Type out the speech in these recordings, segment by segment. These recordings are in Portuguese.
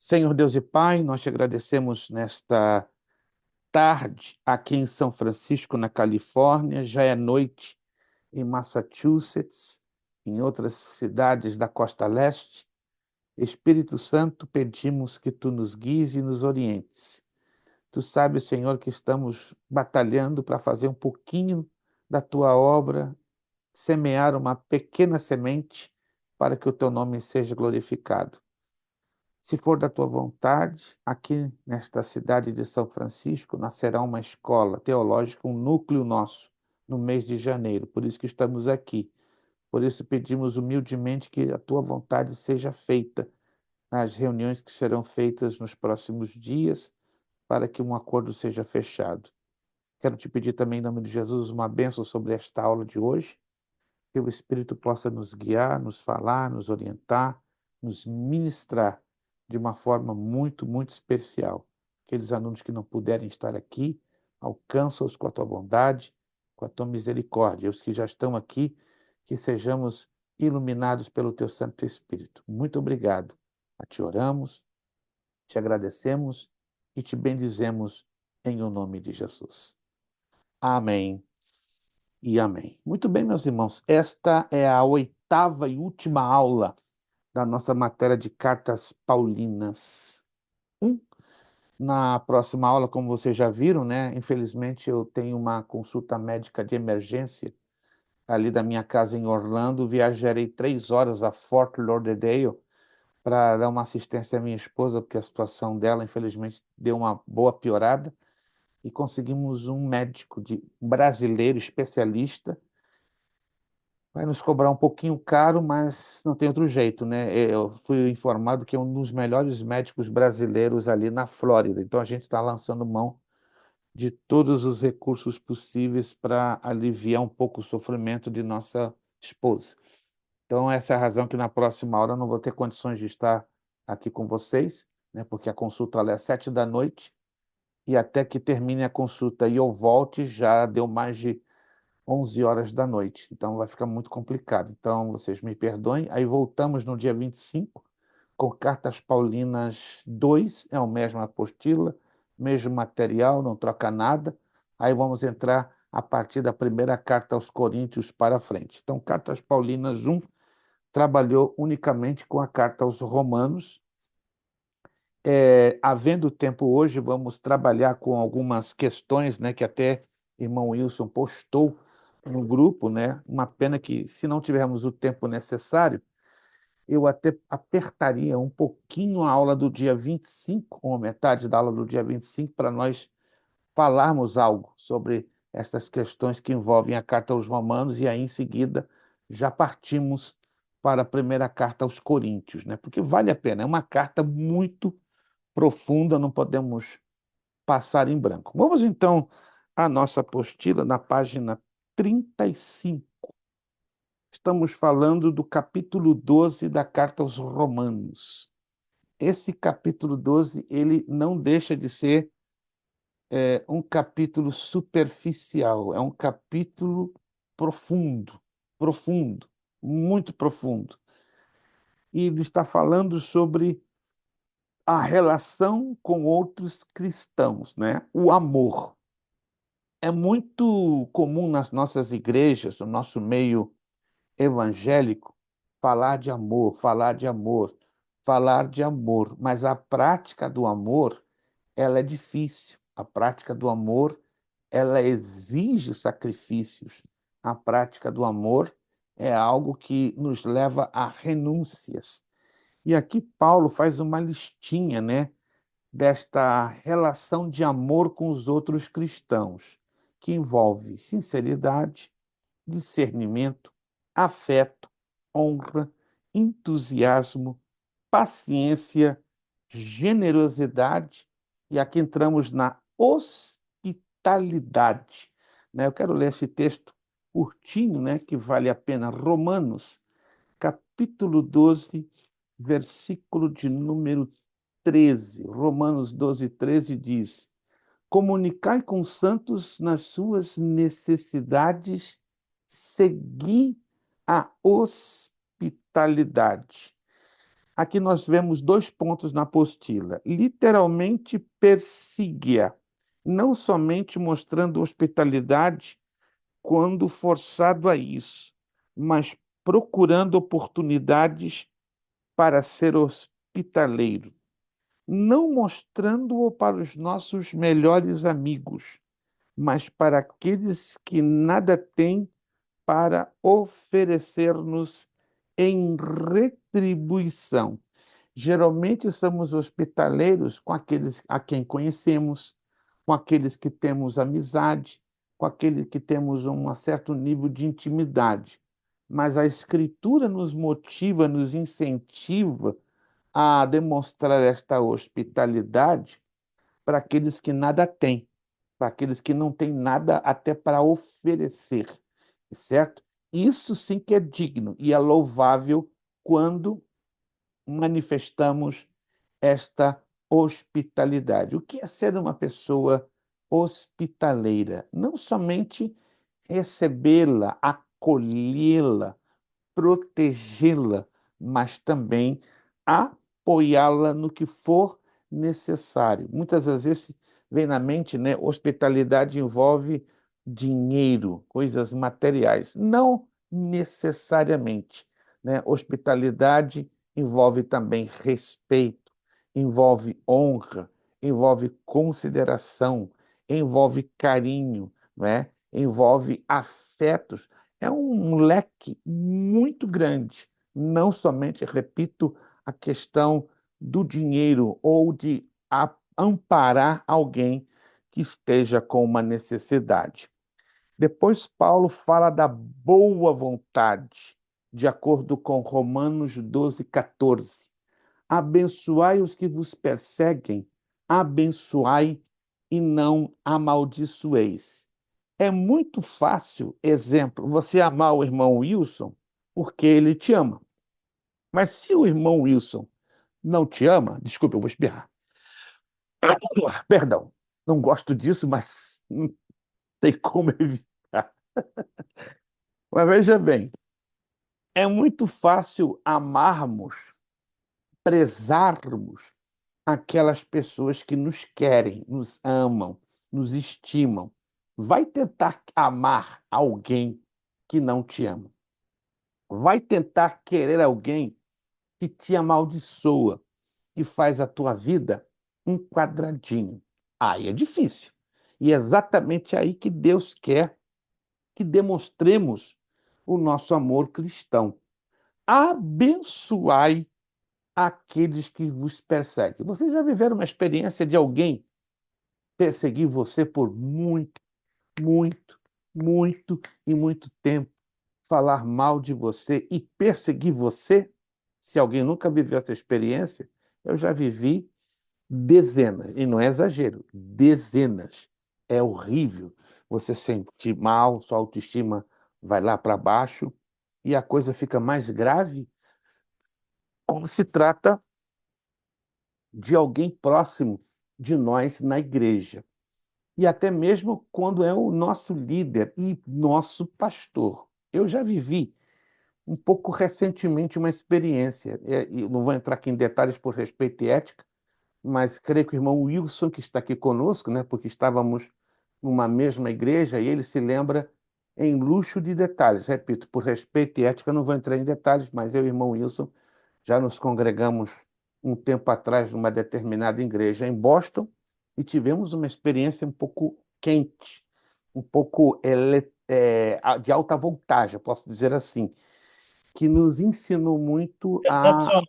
Senhor Deus e Pai, nós te agradecemos nesta tarde aqui em São Francisco, na Califórnia. Já é noite em Massachusetts, em outras cidades da costa leste. Espírito Santo, pedimos que tu nos guies e nos orientes. Tu sabes, Senhor, que estamos batalhando para fazer um pouquinho da tua obra, semear uma pequena semente para que o teu nome seja glorificado. Se for da tua vontade, aqui nesta cidade de São Francisco nascerá uma escola teológica, um núcleo nosso, no mês de janeiro. Por isso que estamos aqui. Por isso pedimos humildemente que a tua vontade seja feita nas reuniões que serão feitas nos próximos dias, para que um acordo seja fechado. Quero te pedir também, em nome de Jesus, uma bênção sobre esta aula de hoje, que o Espírito possa nos guiar, nos falar, nos orientar, nos ministrar de uma forma muito, muito especial. Aqueles alunos que não puderem estar aqui, alcança-os com a tua bondade, com a tua misericórdia. E os que já estão aqui, que sejamos iluminados pelo teu Santo Espírito. Muito obrigado. A ti oramos, te agradecemos e te bendizemos em o nome de Jesus. Amém e amém. Muito bem, meus irmãos, esta é a oitava e última aula da nossa matéria de cartas paulinas. Na próxima aula, como vocês já viram, né? Infelizmente eu tenho uma consulta médica de emergência ali da minha casa em Orlando. Viajarei 3 horas a Fort Lauderdale para dar uma assistência à minha esposa, porque a situação dela, infelizmente, deu uma boa piorada. E conseguimos um médico brasileiro especialista. Vai nos cobrar um pouquinho caro, mas não tem outro jeito, né? Eu fui informado que é um dos melhores médicos brasileiros ali na Flórida. Então a gente está lançando mão de todos os recursos possíveis para aliviar um pouco o sofrimento de nossa esposa. Então essa é a razão que na próxima hora eu não vou ter condições de estar aqui com vocês, né? Porque a consulta lá é 7 da noite e até que termine a consulta e eu volte já deu mais de 11 horas da noite, então vai ficar muito complicado. Então, vocês me perdoem. Aí voltamos no dia 25 com Cartas Paulinas 2, é a mesma apostila, mesmo material, não troca nada. Aí vamos entrar a partir da primeira carta aos Coríntios para frente. Então, Cartas Paulinas 1 trabalhou unicamente com a carta aos Romanos. Havendo tempo hoje, vamos trabalhar com algumas questões, né, que até irmão Wilson postou no grupo, né? Uma pena que, se não tivermos o tempo necessário, eu até apertaria um pouquinho a aula do dia 25, ou metade da aula do dia 25, para nós falarmos algo sobre essas questões que envolvem a carta aos Romanos, e aí em seguida já partimos para a primeira carta aos Coríntios, né? Porque vale a pena, é uma carta muito profunda, não podemos passar em branco. Vamos então à nossa apostila na página 35. Estamos falando do capítulo 12 da carta aos Romanos. Esse capítulo 12, ele não deixa de ser um capítulo superficial, é um capítulo profundo, profundo, muito profundo. E ele está falando sobre a relação com outros cristãos, né? O amor. É muito comum nas nossas igrejas, no nosso meio evangélico, falar de amor, falar de amor, falar de amor, mas a prática do amor, ela é difícil. A prática do amor, ela exige sacrifícios. A prática do amor é algo que nos leva a renúncias. E aqui Paulo faz uma listinha, né, desta relação de amor com os outros cristãos, que envolve sinceridade, discernimento, afeto, honra, entusiasmo, paciência, generosidade, e aqui entramos na hospitalidade, né? Eu quero ler esse texto curtinho, né, que vale a pena. Romanos, capítulo 12, versículo de número 13. Romanos 12, 13 diz: Comunicai com os santos nas suas necessidades, segui a hospitalidade. Aqui nós vemos dois pontos na apostila. Literalmente persigue-a, não somente mostrando hospitalidade quando forçado a isso, mas procurando oportunidades para ser hospitaleiro, não mostrando-o para os nossos melhores amigos, mas para aqueles que nada têm para oferecer-nos em retribuição. Geralmente somos hospitaleiros com aqueles a quem conhecemos, com aqueles que temos amizade, com aqueles que temos um certo nível de intimidade. Mas a Escritura nos motiva, nos incentiva a demonstrar esta hospitalidade para aqueles que nada têm, para aqueles que não têm nada até para oferecer, certo? Isso sim que é digno e é louvável quando manifestamos esta hospitalidade. O que é ser uma pessoa hospitaleira? Não somente recebê-la, acolhê-la, protegê-la, mas também apoiá-la no que for necessário. Muitas das vezes vem na mente, né, hospitalidade envolve dinheiro, coisas materiais. Não necessariamente, né? Hospitalidade envolve também respeito, envolve honra, envolve consideração, envolve carinho, né? Envolve afetos. É um leque muito grande, não somente, repito, a questão do dinheiro ou de amparar alguém que esteja com uma necessidade. Depois, Paulo fala da boa vontade, de acordo com Romanos 12, 14. Abençoai os que vos perseguem, abençoai e não amaldiçoeis. É muito fácil, exemplo, você amar o irmão Wilson porque ele te ama. Mas se o irmão Wilson não te ama, desculpa, eu vou espirrar. Perdão, não gosto disso, mas não tem como evitar. Mas veja bem, é muito fácil amarmos, prezarmos aquelas pessoas que nos querem, nos amam, nos estimam. Vai tentar amar alguém que não te ama. Vai tentar querer alguém que te amaldiçoa, que faz a tua vida um quadradinho. Aí é difícil. E é exatamente aí que Deus quer que demonstremos o nosso amor cristão. Abençoai aqueles que vos perseguem. Vocês já viveram uma experiência de alguém perseguir você por muito, muito, muito e muito tempo, falar mal de você e perseguir você? Se alguém nunca viveu essa experiência, eu já vivi dezenas, e não é exagero, dezenas. É horrível. Você sente mal, sua autoestima vai lá para baixo e a coisa fica mais grave quando se trata de alguém próximo de nós na igreja. E até mesmo quando é o nosso líder e nosso pastor. Eu já vivi um pouco recentemente uma experiência, e não vou entrar aqui em detalhes por respeito e ética, mas creio que o irmão Wilson, que está aqui conosco, né, porque estávamos numa mesma igreja, e ele se lembra em luxo de detalhes. Repito, por respeito e ética, não vou entrar em detalhes, mas eu e o irmão Wilson já nos congregamos um tempo atrás numa determinada igreja em Boston e tivemos uma experiência um pouco quente, um pouco de alta voltagem, posso dizer assim, que nos ensinou muito a, Excepcional.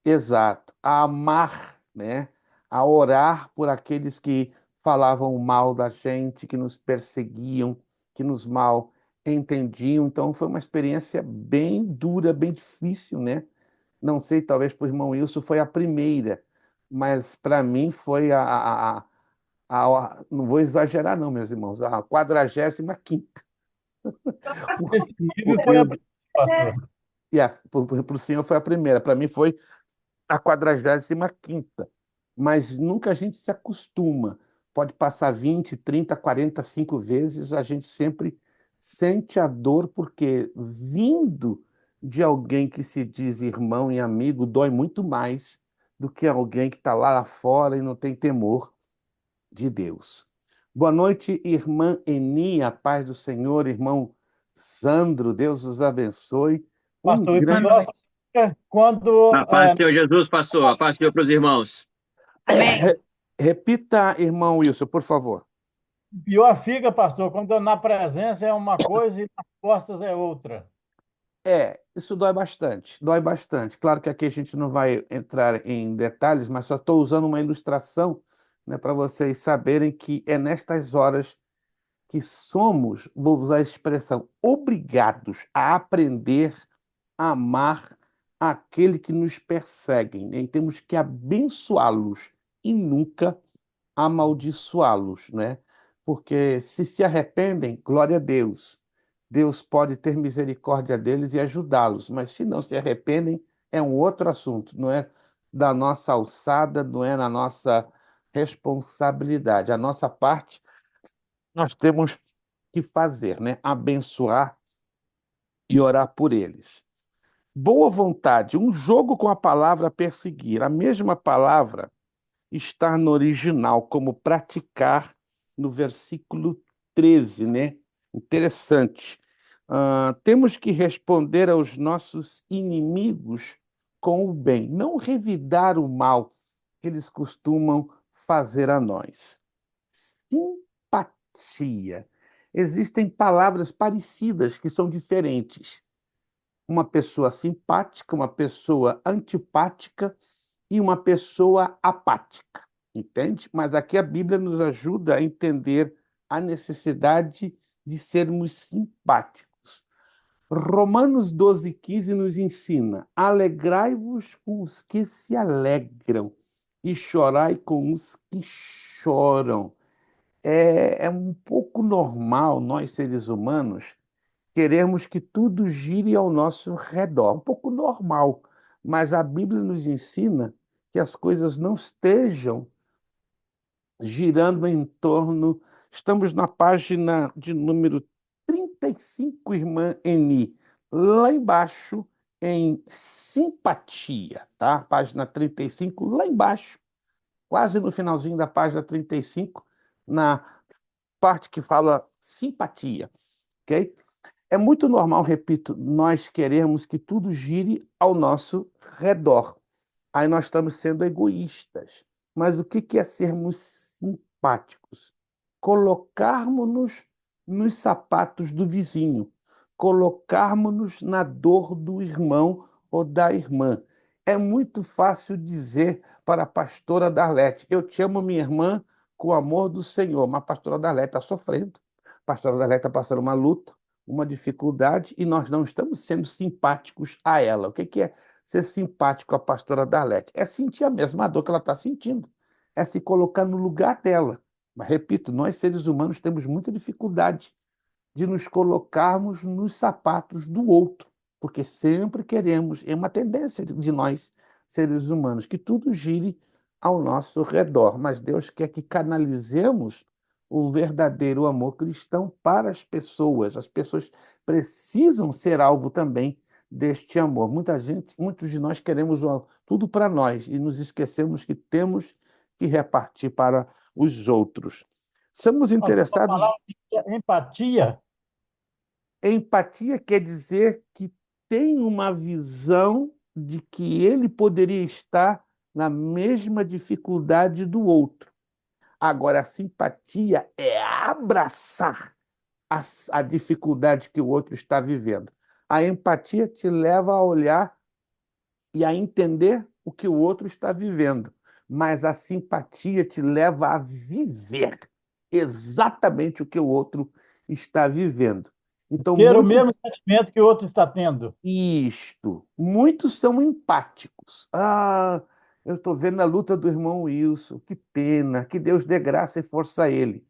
exato, a amar, né? A orar por aqueles que falavam mal da gente, que nos perseguiam, que nos mal entendiam. Então foi uma experiência bem dura, bem difícil, né? Não sei, talvez para o irmão Wilson foi a primeira, mas para mim foi não vou exagerar não, meus irmãos, a 45ª. Nesse nível Porque foi a eu, primeira, pastor. para o senhor foi a primeira, para mim foi a 45ª. Mas nunca a gente se acostuma. Pode passar 20, 30, 45 vezes, a gente sempre sente a dor, porque vindo de alguém que se diz irmão e amigo dói muito mais do que alguém que está lá fora e não tem temor de Deus. Boa noite, irmã Eni, a paz do Senhor, irmão Sandro, Deus os abençoe. Um Pastor, e grande. pior fica quando A paz do Senhor Jesus, pastor. A paz do Senhor para os irmãos. Amém. Repita, irmão Wilson, por favor. pior fica, pastor, quando na presença é uma coisa e nas costas é outra. Isso dói bastante, dói bastante. Claro que aqui a gente não vai entrar em detalhes, mas só estou usando uma ilustração, né, para vocês saberem que é nestas horas que somos, vou usar a expressão, obrigados a aprender a amar aquele que nos perseguem, né? E temos que abençoá-los e nunca amaldiçoá-los, né? Porque se arrependem, glória a Deus. Deus pode ter misericórdia deles e ajudá-los, mas se não se arrependem, é um outro assunto, não é da nossa alçada, não é na nossa responsabilidade. A nossa parte nós temos que fazer, né? Abençoar e orar por eles. Boa vontade, um jogo com a palavra perseguir. A mesma palavra está no original como praticar no versículo 13, né? Interessante. Temos que responder aos nossos inimigos com o bem, não revidar o mal que eles costumam fazer a nós. Simpatia. Existem palavras parecidas que são diferentes. Uma pessoa simpática, uma pessoa antipática e uma pessoa apática, entende? Mas aqui a Bíblia nos ajuda a entender a necessidade de sermos simpáticos. Romanos 12:15 nos ensina: alegrai-vos com os que se alegram e chorai com os que choram. É um pouco normal nós, seres humanos, queremos que tudo gire ao nosso redor. Um pouco normal, mas a Bíblia nos ensina que as coisas não estejam girando em torno. Estamos na página de número 35, irmã Eni, lá embaixo, em simpatia, tá? Página 35, lá embaixo, quase no finalzinho da página 35, na parte que fala simpatia, ok? É muito normal, repito, nós queremos que tudo gire ao nosso redor. Aí nós estamos sendo egoístas. Mas o que é sermos simpáticos? Colocarmos-nos nos sapatos do vizinho, colocarmos-nos na dor do irmão ou da irmã. É muito fácil dizer para a pastora Darlete: eu te amo, minha irmã, com o amor do Senhor. Mas a pastora Darlete está sofrendo. A pastora Darlete está passando uma luta, uma dificuldade, e nós não estamos sendo simpáticos a ela. O que é ser simpático à pastora Darlete? É sentir a mesma dor que ela está sentindo. É se colocar no lugar dela. Mas, repito, nós seres humanos temos muita dificuldade de nos colocarmos nos sapatos do outro, porque sempre queremos, é uma tendência de nós, seres humanos, que tudo gire ao nosso redor. Mas Deus quer que canalizemos o verdadeiro amor cristão para as pessoas. As pessoas precisam ser alvo também deste amor. Muitos de nós queremos tudo para nós e nos esquecemos que temos que repartir para os outros. Somos Pastor, a interessados. palavra empatia, Empatia quer dizer que tem uma visão de que ele poderia estar na mesma dificuldade do outro. Agora, a simpatia é abraçar a dificuldade que o outro está vivendo. A empatia te leva a olhar e a entender o que o outro está vivendo, mas a simpatia te leva a viver exatamente o que o outro está vivendo. Então, ter o mesmo muitos sentimento que o outro está tendo. muitos são empáticos. Eu estou vendo a luta do irmão Wilson, que pena, que Deus dê graça e força a ele.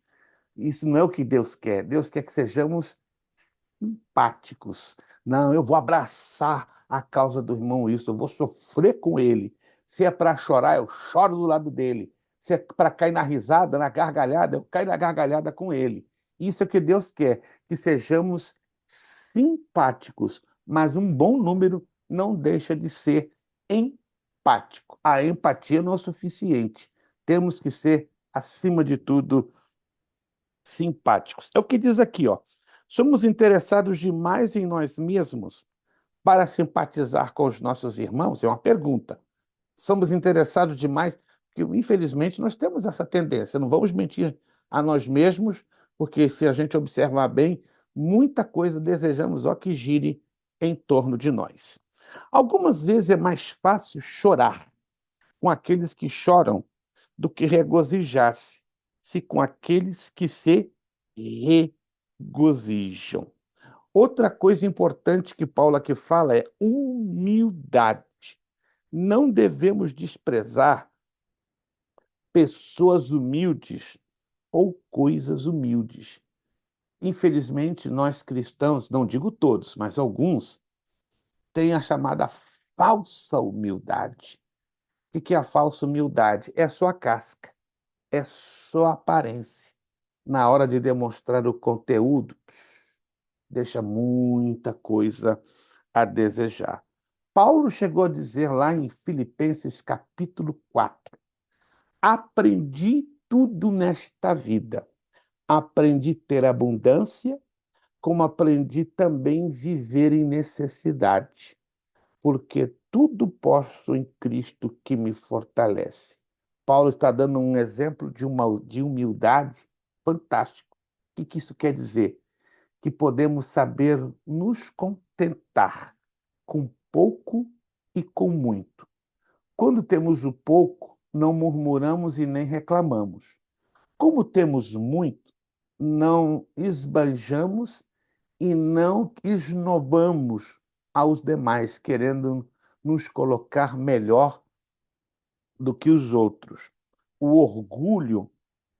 Isso não é o que Deus quer. Deus quer que sejamos empáticos. Não, eu vou abraçar a causa do irmão Wilson, eu vou sofrer com ele. Se é para chorar, eu choro do lado dele. Se é para cair na risada, na gargalhada, eu caio na gargalhada com ele. Isso é o que Deus quer, que sejamos simpáticos, mas um bom número não deixa de ser empático. A empatia não é o suficiente. Temos que ser, acima de tudo, simpáticos. É o que diz aqui, ó. Somos interessados demais em nós mesmos para simpatizar com os nossos irmãos? É uma pergunta. Somos interessados demais, porque infelizmente nós temos essa tendência. Não vamos mentir a nós mesmos, porque se a gente observar bem, muita coisa desejamos ó, que gire em torno de nós. Algumas vezes é mais fácil chorar com aqueles que choram do que regozijar-se com aqueles que se regozijam. Outra coisa importante que Paulo aqui fala é humildade. Não devemos desprezar pessoas humildes ou coisas humildes. Infelizmente, nós cristãos, não digo todos, mas alguns, têm a chamada falsa humildade. O que é a falsa humildade? É só a casca, é só a aparência. Na hora de demonstrar o conteúdo, deixa muita coisa a desejar. Paulo chegou a dizer lá em Filipenses capítulo 4: aprendi tudo nesta vida. Aprendi a ter abundância, como aprendi também viver em necessidade, porque tudo posso em Cristo que me fortalece. Paulo está dando um exemplo de humildade fantástico. O que isso quer dizer? Que podemos saber nos contentar com pouco e com muito. Quando temos o pouco, não murmuramos e nem reclamamos. Como temos muito, não esbanjamos e não esnobamos aos demais, querendo nos colocar melhor do que os outros. O orgulho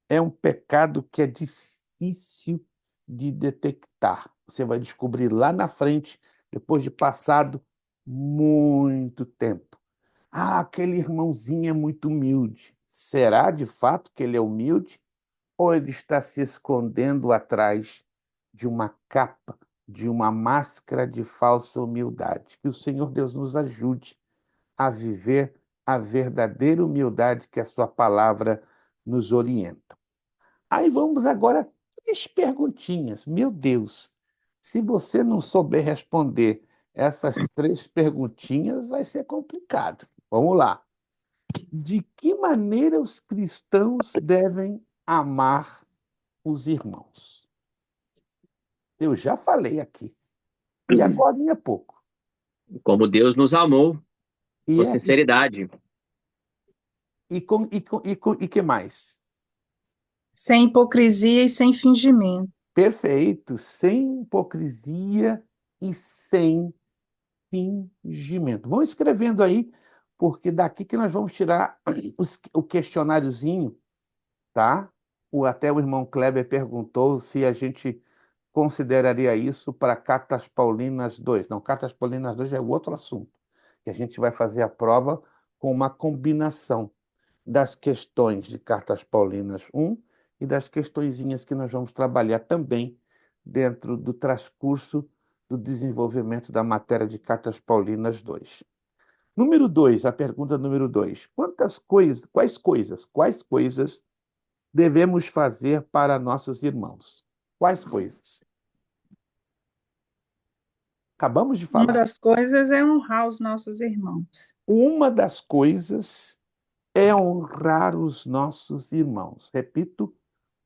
é um pecado que é difícil de detectar. Você vai descobrir lá na frente, depois de passado muito tempo. Ah, aquele irmãozinho é muito humilde. Será de fato que ele é humilde? Ou ele está se escondendo atrás de uma capa, de uma máscara de falsa humildade? Que o Senhor Deus nos ajude a viver a verdadeira humildade que a sua palavra nos orienta. Aí vamos agora a 3 perguntinhas. Meu Deus, se você não souber responder essas 3 perguntinhas, vai ser complicado. Vamos lá. De que maneira os cristãos devem amar os irmãos? Eu já falei aqui. E agora é pouco. Como Deus nos amou, E, com é, sinceridade. e que mais? Sem hipocrisia e sem fingimento. Perfeito, sem hipocrisia e sem fingimento. Vão escrevendo aí, porque daqui que nós vamos tirar o questionáriozinho, tá? Até o irmão Kleber perguntou se a gente consideraria isso para Cartas Paulinas 2. Não, Cartas Paulinas 2 é outro assunto. E a gente vai fazer a prova com uma combinação das questões de Cartas Paulinas 1 e das questõezinhas que nós vamos trabalhar também dentro do transcurso do desenvolvimento da matéria de Cartas Paulinas 2. Número 2, a pergunta número 2. Quais coisas devemos fazer para nossos irmãos? Quais coisas? Acabamos de Uma falar. das coisas é honrar os nossos irmãos. Uma das coisas é honrar os nossos irmãos. Repito,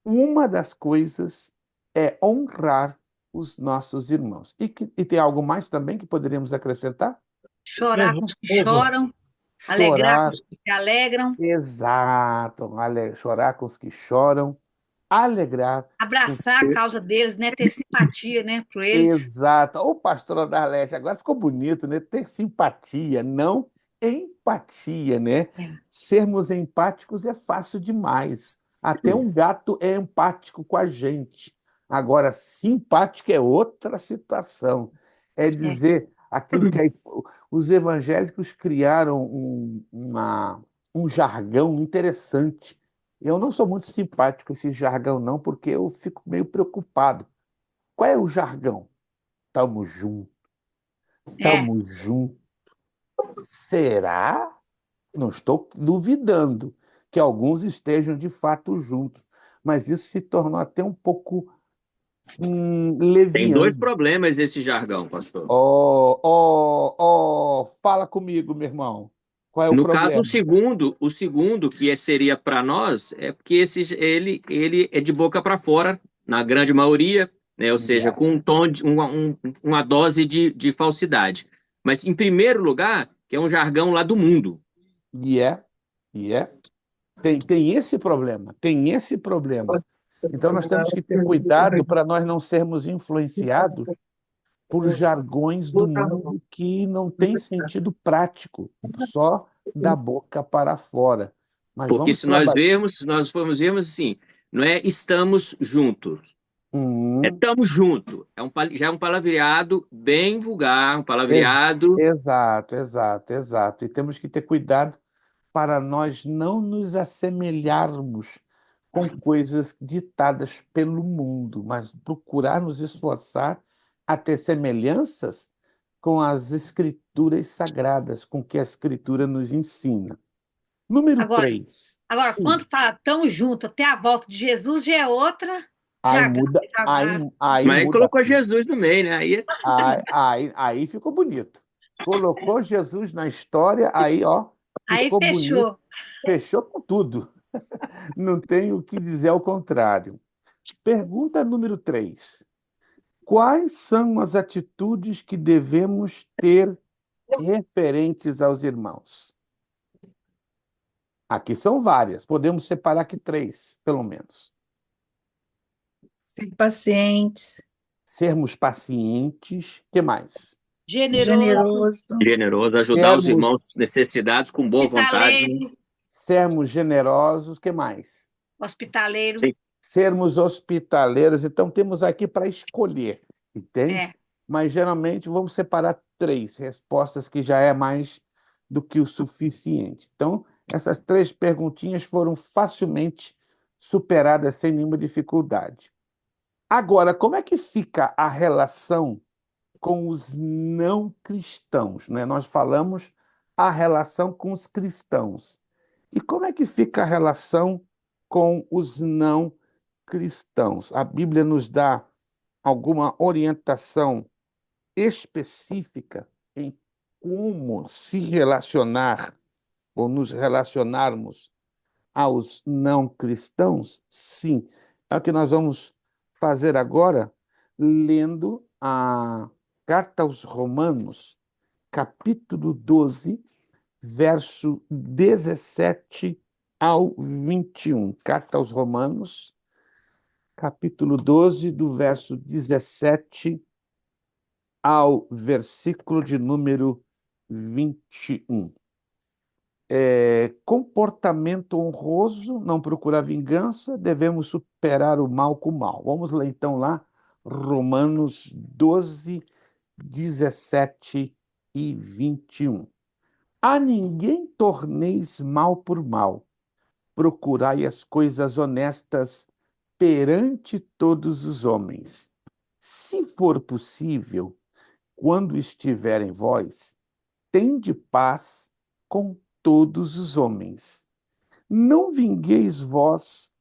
uma das coisas é honrar os nossos irmãos. E tem algo mais também que poderíamos acrescentar? Ser Chorar com os que generoso. choram, alegrar com Chorar, os que se alegram, exato, chorar com os que choram, alegrar com os abraçar a que... causa deles, né? Ter simpatia, né, por eles. Exato. Ô, pastora Darlete, agora ficou bonito, né? Ter simpatia, não empatia, né? É, Sermos empáticos é fácil demais. Até um gato é empático com a gente. Agora, simpático é outra situação. É é. dizer aquilo que os evangélicos criaram um jargão interessante. Eu não sou muito simpático com esse jargão, não, porque eu fico meio preocupado. Qual é o jargão? Tamo junto, É. Estamos juntos. Será? Não estou duvidando que alguns estejam de fato juntos, mas isso se tornou até um pouco Tem dois leviano. problemas nesse jargão, pastor. Fala comigo, meu irmão. Qual é o No caso, problema? o segundo seria para nós, é porque ele é de boca para fora, na grande maioria, né? Ou seja, com um tom uma dose de falsidade. Mas, em primeiro lugar, que é um jargão lá do mundo. E é, e é. Tem esse problema, tem esse problema. Então nós temos que ter cuidado para nós não sermos influenciados por jargões do mundo que não tem sentido prático, só da boca para fora. Mas Porque vamos se nós trabalhar. vermos, se nós formos vermos assim, não é estamos juntos, é Uhum. estamos juntos. Já é um palavreado bem vulgar, um Ex- palavreado. Exato, exato, exato. E temos que ter cuidado para nós não nos assemelharmos com coisas ditadas pelo mundo, mas procurar nos esforçar a ter semelhanças com as escrituras sagradas, com o que a escritura nos ensina. Número Agora, 3. agora, Sim. quando fala tão junto até a volta de Jesus, já é outra. Aí Já, muda, aí, já, aí Mas aí muda colocou tudo. Jesus no meio, né? Aí ficou bonito. Colocou Jesus na história, aí, ó, aí ficou bonito, fechou. fechou com tudo. Não tenho o que dizer ao contrário. Pergunta número 3. Quais são as atitudes que devemos ter referentes aos irmãos? Aqui são várias, podemos separar aqui 3, pelo menos. Ser pacientes, Sermos pacientes, que mais? Generoso, generoso, Generoso, ajudar os Sermos, irmãos necessitados com boa vontade, né? hospitaleiro, sermos generosos, que mais? hospitaleiro. Sim. Sermos hospitaleiros. Então, temos aqui para escolher, entende? É. Mas, geralmente, vamos separar 3 respostas, que já é mais do que o suficiente. Então, essas 3 perguntinhas foram facilmente superadas sem nenhuma dificuldade. Agora, como é que fica a relação com os não cristãos, né? Nós falamos a relação com os cristãos. E como é que fica a relação com os não cristãos? A Bíblia nos dá alguma orientação específica em como se relacionar ou nos relacionarmos aos não cristãos? Sim. É o que nós vamos fazer agora, lendo a Carta aos Romanos, capítulo 12, verso 17 ao 21. Carta aos Romanos, capítulo 12, do verso 17 ao versículo de número 21. Comportamento honroso, não procurar vingança, devemos superar o mal com o mal. Vamos ler então lá, Romanos 12, 17 e 21. A ninguém torneis mal por mal, procurai as coisas honestas perante todos os homens. Se for possível, quando estiver em vós, tende paz com todos os homens. Não vingueis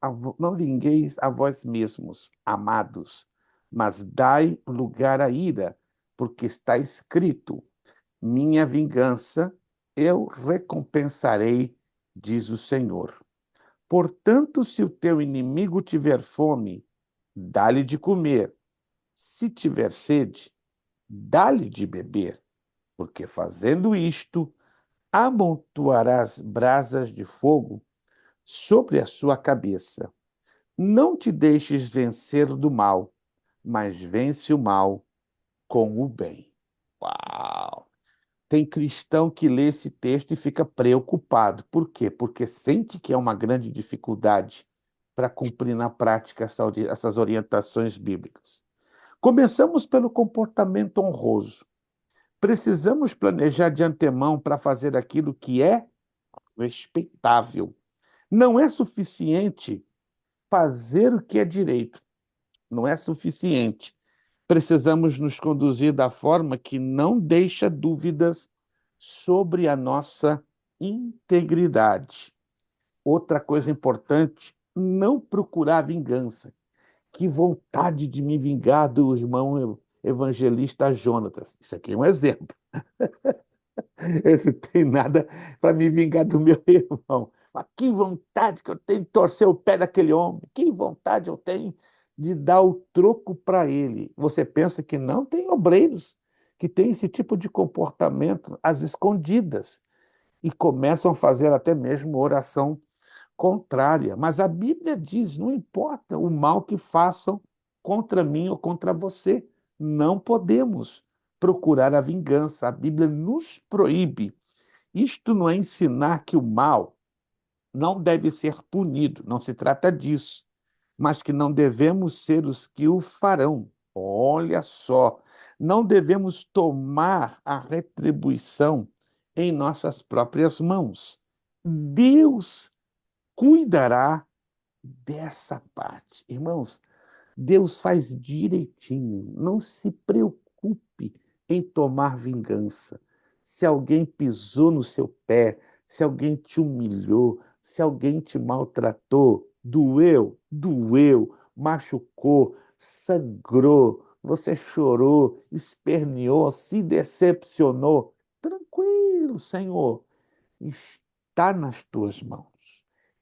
a vós mesmos, amados, mas dai lugar à ira, porque está escrito: minha vingança eu recompensarei, diz o Senhor. Portanto, se o teu inimigo tiver fome, dá-lhe de comer. Se tiver sede, dá-lhe de beber, porque fazendo isto, amontoarás brasas de fogo sobre a sua cabeça. Não te deixes vencer do mal, mas vence o mal com o bem. Uau! Tem cristão que lê esse texto e fica preocupado. Por quê? Porque sente que é uma grande dificuldade para cumprir na prática essas orientações bíblicas. Começamos pelo comportamento honroso. Precisamos planejar de antemão para fazer aquilo que é respeitável. Não é suficiente fazer o que é direito. Não é suficiente precisamos nos conduzir da forma que não deixa dúvidas sobre a nossa integridade. Outra coisa importante, não procurar vingança. Que vontade de me vingar do irmão evangelista Jonatas. Isso aqui é um exemplo. Eu não tenho nada para me vingar do meu irmão. Mas que vontade que eu tenho de torcer o pé daquele homem. Que vontade eu tenho de dar o troco para ele. Você pensa que não tem obreiros que têm esse tipo de comportamento às escondidas e começam a fazer até mesmo oração contrária. Mas a Bíblia diz: não importa o mal que façam contra mim ou contra você, não podemos procurar a vingança. A Bíblia nos proíbe. Isto não é ensinar que o mal não deve ser punido, não se trata disso, mas que não devemos ser os que o farão. Olha só, não devemos tomar a retribuição em nossas próprias mãos. Deus cuidará dessa parte. Irmãos, Deus faz direitinho. Não se preocupe em tomar vingança. Se alguém pisou no seu pé, se alguém te humilhou, se alguém te maltratou, doeu, doeu, machucou, sangrou, você chorou, esperneou, se decepcionou. Tranquilo, Senhor, está nas tuas mãos.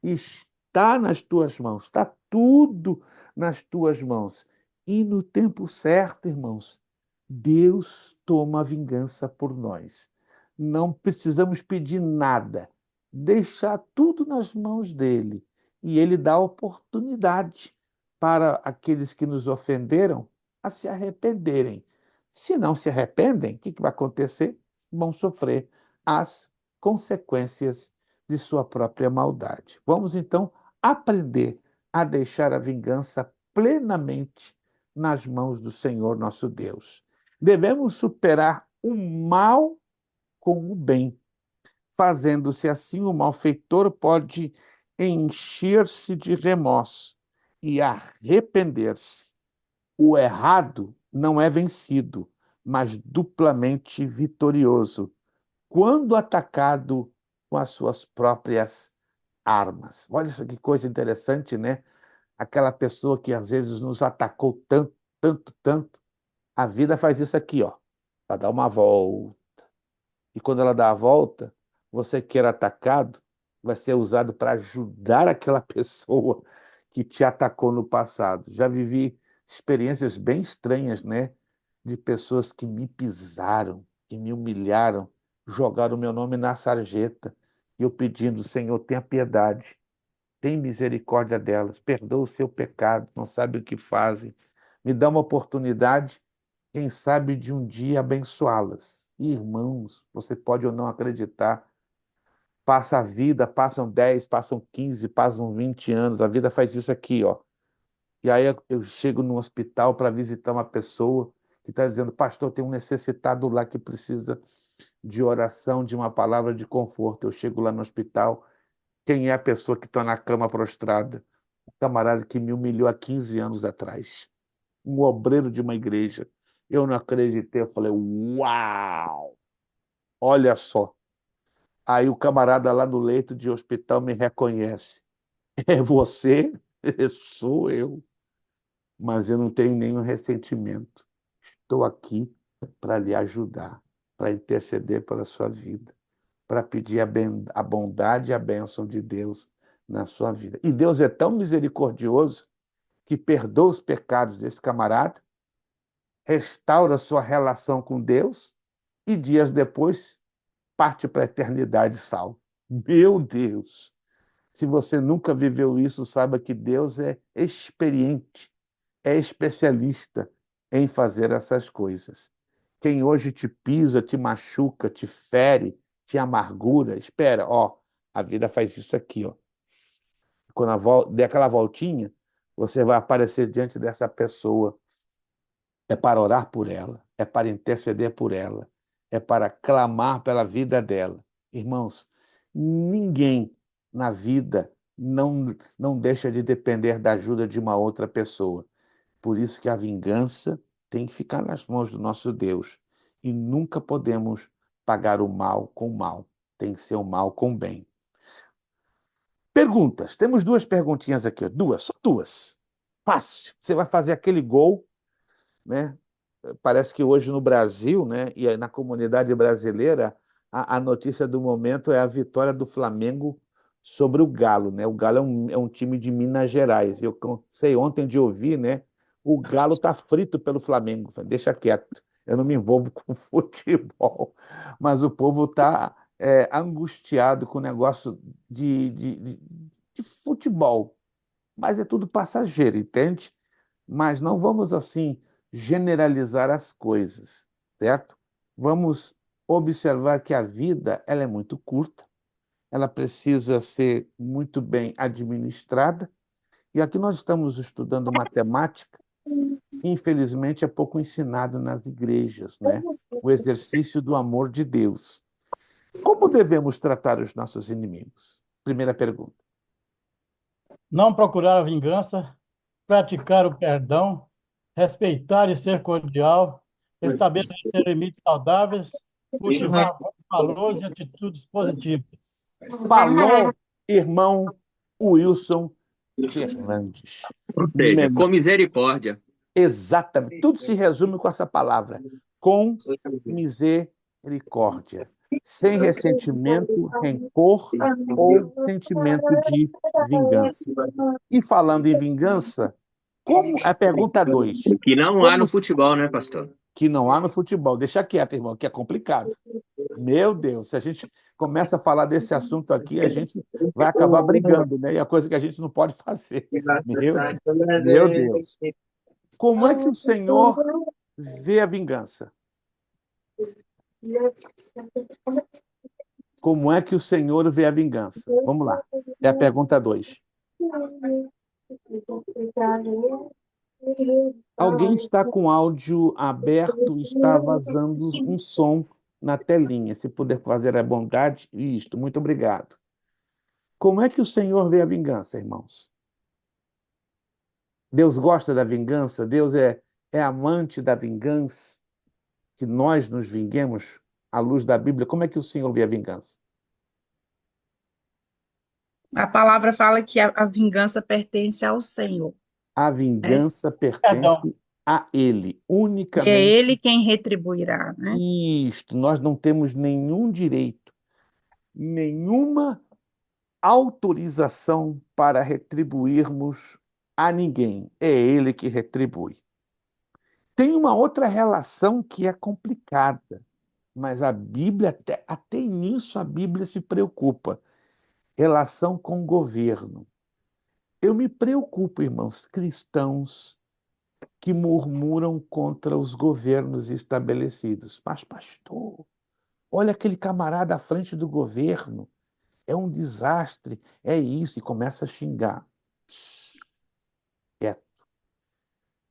Está nas tuas mãos. Está tudo nas tuas mãos. E no tempo certo, irmãos, Deus toma a vingança por nós. Não precisamos pedir nada. Deixar tudo nas mãos dele. E ele dá oportunidade para aqueles que nos ofenderam a se arrependerem. Se não se arrependem, o que vai acontecer? Vão sofrer as consequências de sua própria maldade. Vamos então aprender a deixar a vingança plenamente nas mãos do Senhor nosso Deus. Devemos superar o mal com o bem. Fazendo-se assim, o malfeitor pode encher-se de remorso e arrepender-se. O errado não é vencido, mas duplamente vitorioso, quando atacado com as suas próprias armas. Olha isso que coisa interessante, né? Aquela pessoa que às vezes nos atacou tanto, tanto, tanto, a vida faz isso aqui, ó. Ela dá uma volta. E quando ela dá a volta, você que era atacado vai ser usado para ajudar aquela pessoa que te atacou no passado. Já vivi experiências bem estranhas, né? De pessoas que me pisaram, que me humilharam, jogaram o meu nome na sarjeta. E eu pedindo: Senhor, tenha piedade, tem misericórdia delas, perdoa o seu pecado, não sabe o que fazem. Me dá uma oportunidade, quem sabe, de um dia abençoá-las. Irmãos, você pode ou não acreditar, passa a vida, passam 10, passam 15, passam 20 anos, a vida faz isso aqui, ó. E aí eu chego no hospital para visitar uma pessoa que está dizendo: pastor, tem um necessitado lá que precisa de oração, de uma palavra de conforto. Eu chego lá no hospital, quem é a pessoa que está na cama prostrada? O camarada que me humilhou há 15 anos atrás, um obreiro de uma igreja. Eu não acreditei, eu falei: uau, olha só. Aí o camarada lá no leito de hospital me reconhece. É você? Sou eu. Mas eu não tenho nenhum ressentimento. Estou aqui para lhe ajudar, para interceder pela sua vida, para pedir a bondade e a bênção de Deus na sua vida. E Deus é tão misericordioso que perdoa os pecados desse camarada, restaura sua relação com Deus e dias depois parte para a eternidade salvo. Meu Deus! Se você nunca viveu isso, saiba que Deus é experiente, é especialista em fazer essas coisas. Quem hoje te pisa, te machuca, te fere, te amargura, espera, ó, a vida faz isso aqui, ó. Quando der aquela voltinha, você vai aparecer diante dessa pessoa. É para orar por ela, é para interceder por ela, é para clamar pela vida dela. Irmãos, ninguém na vida não deixa de depender da ajuda de uma outra pessoa. Por isso que a vingança tem que ficar nas mãos do nosso Deus. E nunca podemos pagar o mal com o mal. Tem que ser o mal com o bem. Perguntas. Temos duas perguntinhas aqui. Duas, só duas. Fácil. Você vai fazer aquele gol, né? Parece que hoje no Brasil, né, e na comunidade brasileira, a notícia do momento é a vitória do Flamengo sobre o Galo, né? O Galo é um time de Minas Gerais. Eu sei ontem de ouvir, né? O Galo tá frito pelo Flamengo. Deixa quieto. Eu não me envolvo com futebol, mas o povo está angustiado com o negócio de futebol. Mas é tudo passageiro, entende? Mas não vamos assim generalizar as coisas, certo? Vamos observar que a vida ela é muito curta, ela precisa ser muito bem administrada, e aqui nós estamos estudando matemática, que infelizmente é pouco ensinado nas igrejas, né? O exercício do amor de Deus. Como devemos tratar os nossos inimigos? Primeira pergunta. Não procurar a vingança, praticar o perdão, respeitar e ser cordial, estabelecer limites saudáveis, cultivar bons valores e atitudes positivas. Falou, irmão Wilson Fernandes. Ou seja, com misericórdia. Exatamente. Tudo se resume com essa palavra. Com misericórdia. Sem ressentimento, rancor ou sentimento de vingança. E falando em vingança, como a pergunta 2. Que não há no futebol, né, pastor? Que não há no futebol. Deixa quieto, irmão, que é complicado. Meu Deus, se a gente começa a falar desse assunto aqui, a gente vai acabar brigando, né? E é a coisa que a gente não pode fazer. Meu Deus. Como é que o Senhor vê a vingança? Como é que o Senhor vê a vingança? Vamos lá. É a pergunta 2. Alguém está com áudio aberto e está vazando um som na telinha. Se puder fazer a bondade, isto. Muito obrigado. Como é que o Senhor vê a vingança, irmãos? Deus gosta da vingança? Deus é amante da vingança? Que nós nos vinguemos à luz da Bíblia? Como é que o Senhor vê a vingança? A palavra fala que a vingança pertence ao Senhor, A né? vingança Perdão. pertence a Ele, E é unicamente. Ele quem retribuirá, né? Isto, nós não temos nenhum direito, nenhuma autorização para retribuirmos a ninguém. É Ele que retribui. Tem uma outra relação que é complicada, mas a Bíblia, até nisso, a Bíblia se preocupa. Relação com o governo. Eu me preocupo, irmãos cristãos, que murmuram contra os governos estabelecidos. Mas, pastor, olha aquele camarada à frente do governo. É um desastre, é isso, e começa a xingar. Quieto.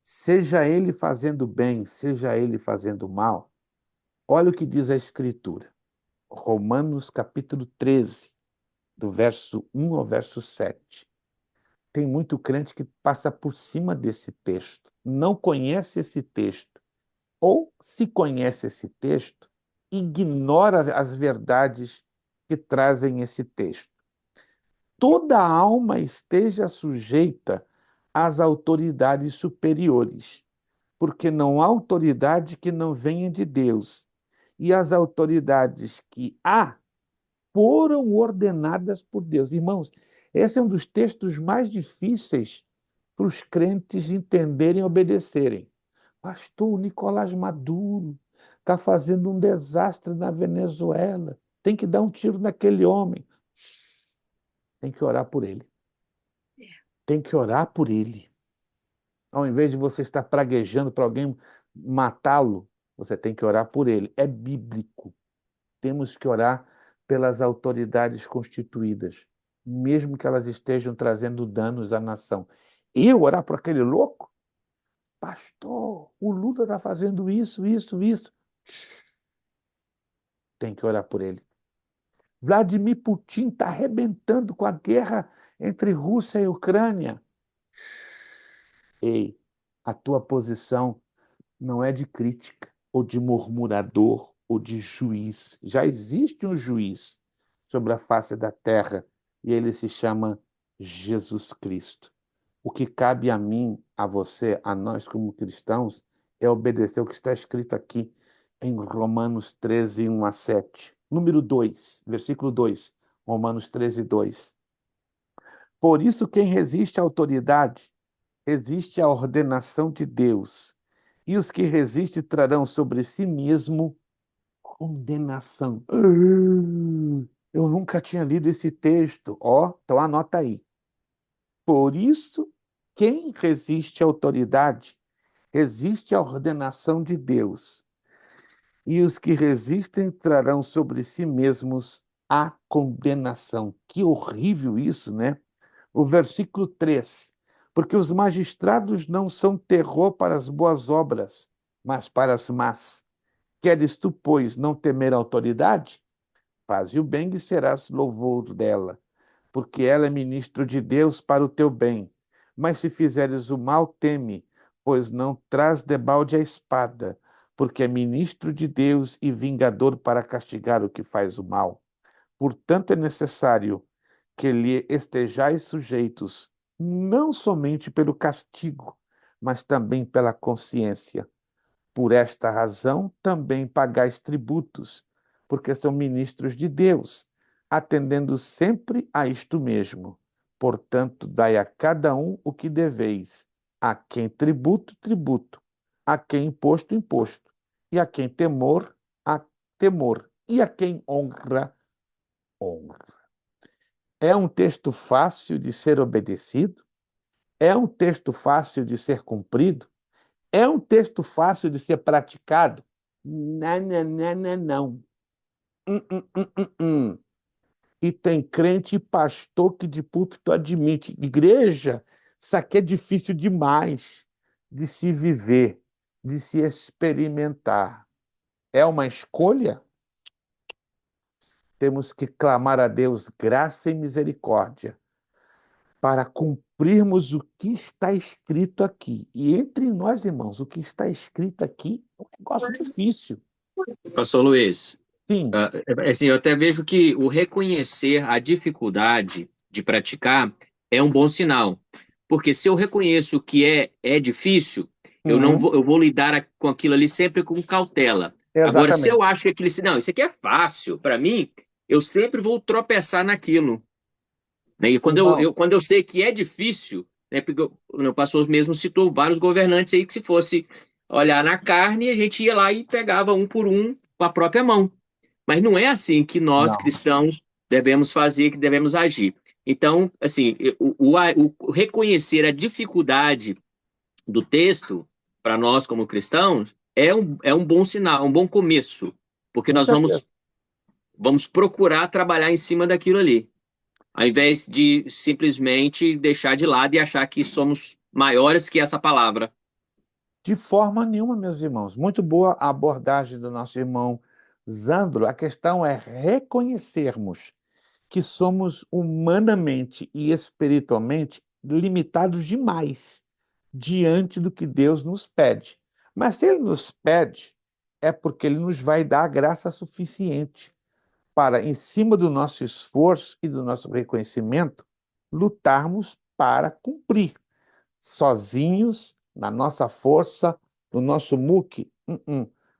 Seja ele fazendo bem, seja ele fazendo mal, olha o que diz a Escritura. Romanos capítulo 13, do verso 1 ao verso 7. Tem muito crente que passa por cima desse texto, não conhece esse texto, ou, se conhece esse texto, ignora as verdades que trazem esse texto. Toda alma esteja sujeita às autoridades superiores, porque não há autoridade que não venha de Deus, e as autoridades que há foram ordenadas por Deus. Irmãos, esse é um dos textos mais difíceis para os crentes entenderem e obedecerem. Pastor, o Nicolás Maduro está fazendo um desastre na Venezuela. Tem que dar um tiro naquele homem. Tem que orar por ele. Tem que orar por ele. Ao invés de você estar praguejando para alguém matá-lo, você tem que orar por ele. É bíblico. Temos que orar pelas autoridades constituídas, mesmo que elas estejam trazendo danos à nação. Eu orar por aquele louco? Pastor, o Lula está fazendo isso, isso, isso. Tem que orar por ele. Vladimir Putin está arrebentando com a guerra entre Rússia e Ucrânia. Ei, a tua posição não é de crítica, ou de murmurador, ou de juiz. Já existe um juiz sobre a face da terra, e ele se chama Jesus Cristo. O que cabe a mim, a você, a nós como cristãos, é obedecer o que está escrito aqui em Romanos 13, 1 a 7. Número 2, versículo 2, Romanos 13, 2. Por isso, quem resiste à autoridade, resiste à ordenação de Deus. E os que resistem trarão sobre si mesmo condenação. Eu nunca tinha lido esse texto. Ó, então anota aí. Por isso, quem resiste à autoridade, resiste à ordenação de Deus. E os que resistem trarão sobre si mesmos a condenação. Que horrível isso, né? O versículo 3. Porque os magistrados não são terror para as boas obras, mas para as más. Queres tu, pois, não temer a autoridade? Faze o bem e serás louvor dela, porque ela é ministro de Deus para o teu bem. Mas se fizeres o mal, teme, pois não traz debalde a espada, porque é ministro de Deus e vingador para castigar o que faz o mal. Portanto, é necessário que lhe estejais sujeitos, não somente pelo castigo, mas também pela consciência. Por esta razão, também pagais tributos, porque são ministros de Deus, atendendo sempre a isto mesmo. Portanto, dai a cada um o que deveis, a quem tributo, tributo, a quem imposto, imposto, e a quem temor, a temor, e a quem honra, honra. É um texto fácil de ser obedecido? É um texto fácil de ser cumprido? É um texto fácil de ser praticado? Não, não, não, não, não. Hum. E tem crente e pastor que de púlpito admite: igreja, isso aqui é difícil demais de se viver, de se experimentar. É uma escolha? Temos que clamar a Deus graça e misericórdia para cumprirmos o que está escrito aqui. E entre nós, irmãos, o que está escrito aqui é um negócio difícil. Pastor Luiz, Sim. assim, eu até vejo que o reconhecer a dificuldade de praticar é um bom sinal. Porque se eu reconheço que é difícil, eu não Uhum. vou, eu vou lidar com aquilo ali sempre com cautela. Agora, se eu Exatamente. acho que aquilo, não, isso aqui é fácil para mim, eu sempre vou tropeçar naquilo. Né? E Irmão, quando eu sei que é difícil, né, porque o meu pastor mesmo citou vários governantes aí que se fosse olhar na carne, a gente ia lá e pegava um por um com a própria mão. Mas não é assim que nós, não. cristãos, devemos fazer, que devemos agir. Então, assim, o reconhecer a dificuldade do texto, para nós como cristãos, é um bom sinal, um bom começo, porque Com nós certeza. vamos procurar trabalhar em cima daquilo ali, ao invés de simplesmente deixar de lado e achar que somos maiores que essa palavra. De forma nenhuma, meus irmãos. Muito boa a abordagem do nosso irmão Zandro. A questão é reconhecermos que somos humanamente e espiritualmente limitados demais diante do que Deus nos pede. Mas se Ele nos pede, é porque Ele nos vai dar a graça suficiente para, em cima do nosso esforço e do nosso reconhecimento, lutarmos para cumprir. Sozinhos, na nossa força, no nosso muque,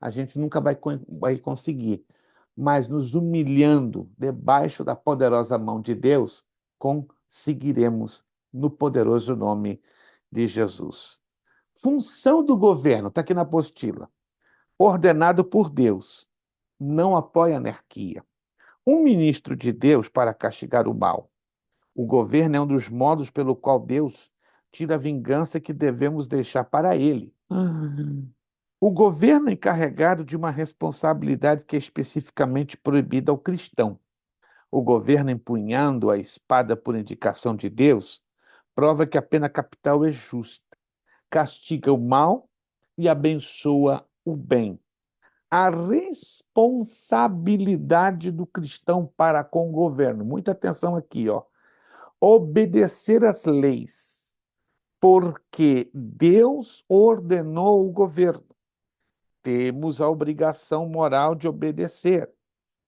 a gente nunca vai conseguir. Mas nos humilhando debaixo da poderosa mão de Deus, conseguiremos no poderoso nome de Jesus. Função do governo, está aqui na apostila. Ordenado por Deus, não apoia a anarquia. Um ministro de Deus para castigar o mal. O governo é um dos modos pelo qual Deus tira a vingança que devemos deixar para ele. O governo é encarregado de uma responsabilidade que é especificamente proibida ao cristão. O governo empunhando a espada por indicação de Deus prova que a pena capital é justa, castiga o mal e abençoa o bem. A responsabilidade do cristão para com o governo. Muita atenção aqui, ó. Obedecer às leis, porque Deus ordenou o governo. temos a obrigação moral de obedecer.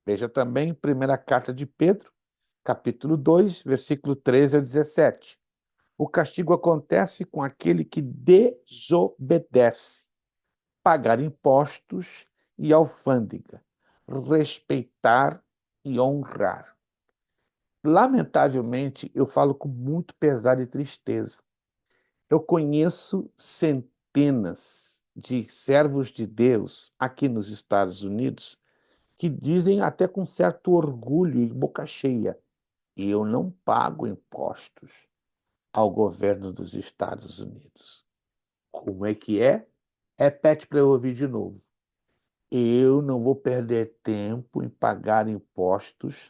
Veja também primeira carta de Pedro, capítulo 2, versículo 13 a 17. O castigo acontece com aquele que desobedece, pagar impostos e alfândega, respeitar e honrar. Lamentavelmente, eu falo com muito pesar e tristeza. Eu conheço centenas de servos de Deus aqui nos Estados Unidos que dizem até com certo orgulho e boca cheia: eu não pago impostos ao governo dos Estados Unidos. Como é que é? Repete para eu ouvir de novo. Eu não vou perder tempo em pagar impostos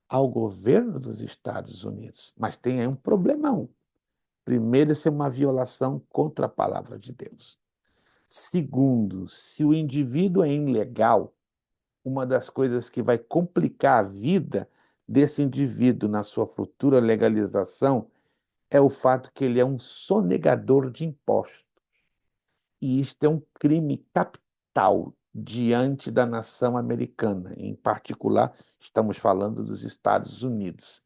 ao governo dos Estados Unidos. Mas tem aí um problemão. Primeiro, isso é uma violação contra a palavra de Deus. Segundo, se o indivíduo é ilegal, uma das coisas que vai complicar a vida desse indivíduo na sua futura legalização é o fato que ele é um sonegador de impostos. E isto é um crime capital diante da nação americana. Em particular, estamos falando dos Estados Unidos.